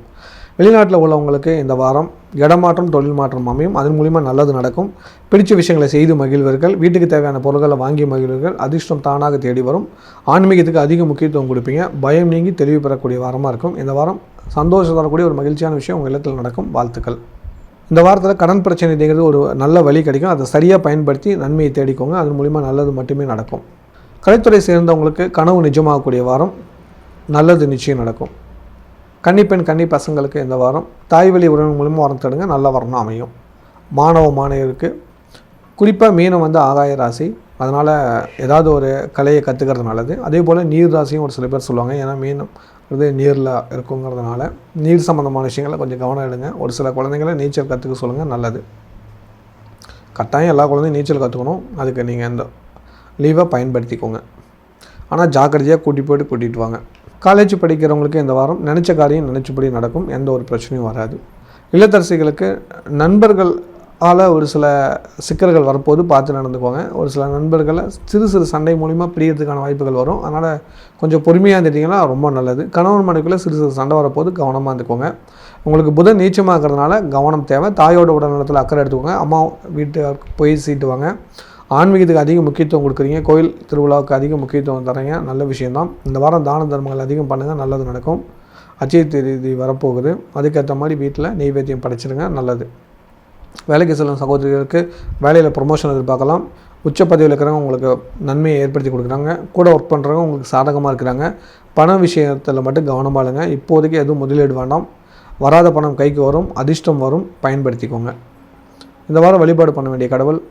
வெளிநாட்டில் உள்ளவங்களுக்கு இந்த வாரம் இடமாற்றம், தொழில் மாற்றம் அமையும். அதன் மூலிமா நல்லது நடக்கும். பிடிச்ச விஷயங்களை செய்து மகிழ்வர்கள். வீட்டுக்கு தேவையான பொருட்களை வாங்கி மகிழ்வர்கள். அதிர்ஷ்டம் தானாக தேடி வரும். ஆன்மீகத்துக்கு அதிக முக்கியத்துவம் கொடுப்பீங்க. பயம் நீங்கி தெளிவு பெறக்கூடிய வாரமாக இருக்கும். இந்த வாரம் சந்தோஷம் தரக்கூடிய ஒரு மகிழ்ச்சியான விஷயம் உங்கள் இல்லத்தில் நடக்கும். வாழ்த்துக்கள். இந்த வாரத்தில் கடன் பிரச்சனை தேங்கிறது ஒரு நல்ல வழி கிடைக்கும். அதை சரியாக பயன்படுத்தி நன்மையை தேடிக்கோங்க. அதன் மூலிமா நல்லது மட்டுமே நடக்கும். கலைத்துறை சேர்ந்தவங்களுக்கு கனவு நிஜமாகக்கூடிய வாரம். நல்லது நிச்சயம் நடக்கும். கன்னிப்பெண், கன்னி பசங்களுக்கு இந்த வாரம் தாய் வழி உறவின் மூலமாக வரம் தேடுங்க. நல்ல வரணும் அமையும். மாணவ மாணவியருக்கு குறிப்பாக மீனம் ஆகாய ராசி. அதனால் ஏதாவது ஒரு கலையை கற்றுக்கிறது நல்லது. அதே போல் நீர் ராசியும் ஒரு சில பேர் சொல்லுவாங்க. ஏன்னா மீனம் நீரில் இருக்குங்கிறதுனால நீர் சம்மந்தமான விஷயங்களை கொஞ்சம் கவனம் எடுங்க. ஒரு சில குழந்தைங்களை நீச்சல் கற்றுக்க சொல்லுங்கள், நல்லது. கட்டாயம் எல்லா குழந்தையும் நீச்சல் கற்றுக்கணும். அதுக்கு நீங்கள் இந்த லீவை பயன்படுத்திக்கோங்க. ஆனால் ஜாக்கிரதையாக கூட்டிகிட்டு வாங்க. காலேஜ் படிக்கிறவங்களுக்கு இந்த வாரம் நினச்ச காரியம் நினச்சபடி நடக்கும். எந்த ஒரு பிரச்சனையும் வராது. இல்லத்தரசிகளுக்கு நண்பர்களால் ஒரு சில சிக்கல்கள் வரப்போது பார்த்து நடந்துக்குவாங்க. ஒரு சில நண்பர்களை சிறு சண்டை மூலிமா பிரியறதுக்கான வாய்ப்புகள் வரும். அதனால் கொஞ்சம் பொறுமையாக இருந்துட்டிங்கன்னா ரொம்ப நல்லது. கணவன் மனைவிக்குள்ளே சிறு சண்டை வரப்போது கவனமாக இருந்துக்கோங்க. உங்களுக்கு புதன் நீச்சமாக இருக்கிறதுனால கவனம் தேவை. தாயோட உடல்நலத்தில் அக்கறை எடுத்துக்கோங்க. அம்மா வீட்டுக்கு போய் சீட்டு வாங்க. ஆன்மீகத்துக்கு அதிக முக்கியத்துவம் கொடுக்குறீங்க. கோயில் திருவிழாவுக்கு அதிக முக்கியத்துவம் தரீங்க. நல்ல விஷயந்தான். இந்த வாரம் தான தர்மங்கள் அதிகம் பண்ணுங்கள், நல்லது நடக்கும். அட்சய திருதி வரப்போகுது. அதுக்கேற்ற மாதிரி வீட்டில் நெய்வேத்தியம் படைச்சிருங்க, நல்லது. வேலைக்கு செல்லும் சகோதரிகளுக்கு வேலையில் ப்ரொமோஷன் எதிர்பார்க்கலாம். உச்ச பதவியில் இருக்கிறவங்க உங்களுக்கு நன்மையை ஏற்படுத்தி கொடுக்குறாங்க. கூட ஒர்க் பண்ணுறவங்க உங்களுக்கு சாதகமாக இருக்கிறாங்க. பண விஷயத்தில் மட்டும் கவனமாக இருங்க. இப்போதைக்கு எதுவும் முதலீடு வேண்டாம். வராத பணம் கைக்கு வரும், அதிர்ஷ்டம் வரும், பயன்படுத்திக்கோங்க. இந்த வாரம் வழிபாடு பண்ண வேண்டிய கடவுள்.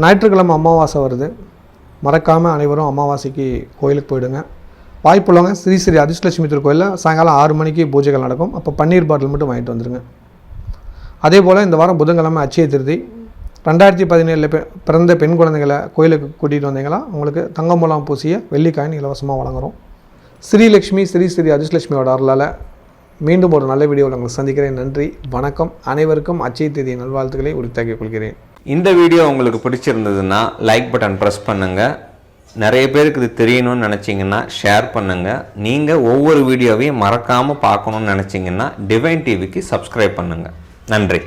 ஞாயிற்றுக்கிழமை அமாவாசை வருது. மறக்காமல் அனைவரும் அமாவாசைக்கு கோயிலுக்கு போயிடுங்க. வாய்ப்புள்ளவங்க ஸ்ரீ ஸ்ரீ அதிர்ஷ்டலட்சுமி திருக்கோயிலில் சாயங்காலம் 6 மணிக்கு பூஜைகள் நடக்கும். அப்போ பன்னீர் பாட்டில் மட்டும் வாங்கிட்டு வந்துடுங்க. அதே போல் இந்த வாரம் புதன்கிழமை அட்சய திருதி. 2017 பிறந்த பெண் குழந்தைகளை கோயிலுக்கு கூட்டிகிட்டு வந்தீங்களா உங்களுக்கு தங்கம் மூலம் பூசிய வெள்ளிக்காயின் இலவசமாக வழங்குகிறோம். ஸ்ரீலக்ஷ்மி ஸ்ரீ ஸ்ரீ அதிர்ஷ்டலட்சுமியோட அருளால் மீண்டும் ஒரு நல்ல வீடியோவில் உங்களை சந்திக்கிறேன். நன்றி, வணக்கம். அனைவருக்கும் அட்சய திருதி நல்வாழ்த்துக்களை உரித்தாக்கிக் கொள்கிறேன். இந்த வீடியோ உங்களுக்கு பிடிச்சிருந்ததுன்னா லைக் பட்டன் ப்ரெஸ் பண்ணுங்கள். நிறைய பேருக்கு இது தெரியணும்னு நினச்சிங்கன்னா ஷேர் பண்ணுங்கள். நீங்கள் ஒவ்வொரு வீடியோவையும் மறக்காமல் பார்க்கணுன்னு நினச்சிங்கன்னா டிவைன் டிவிக்கு சப்ஸ்கிரைப் பண்ணுங்கள். நன்றி.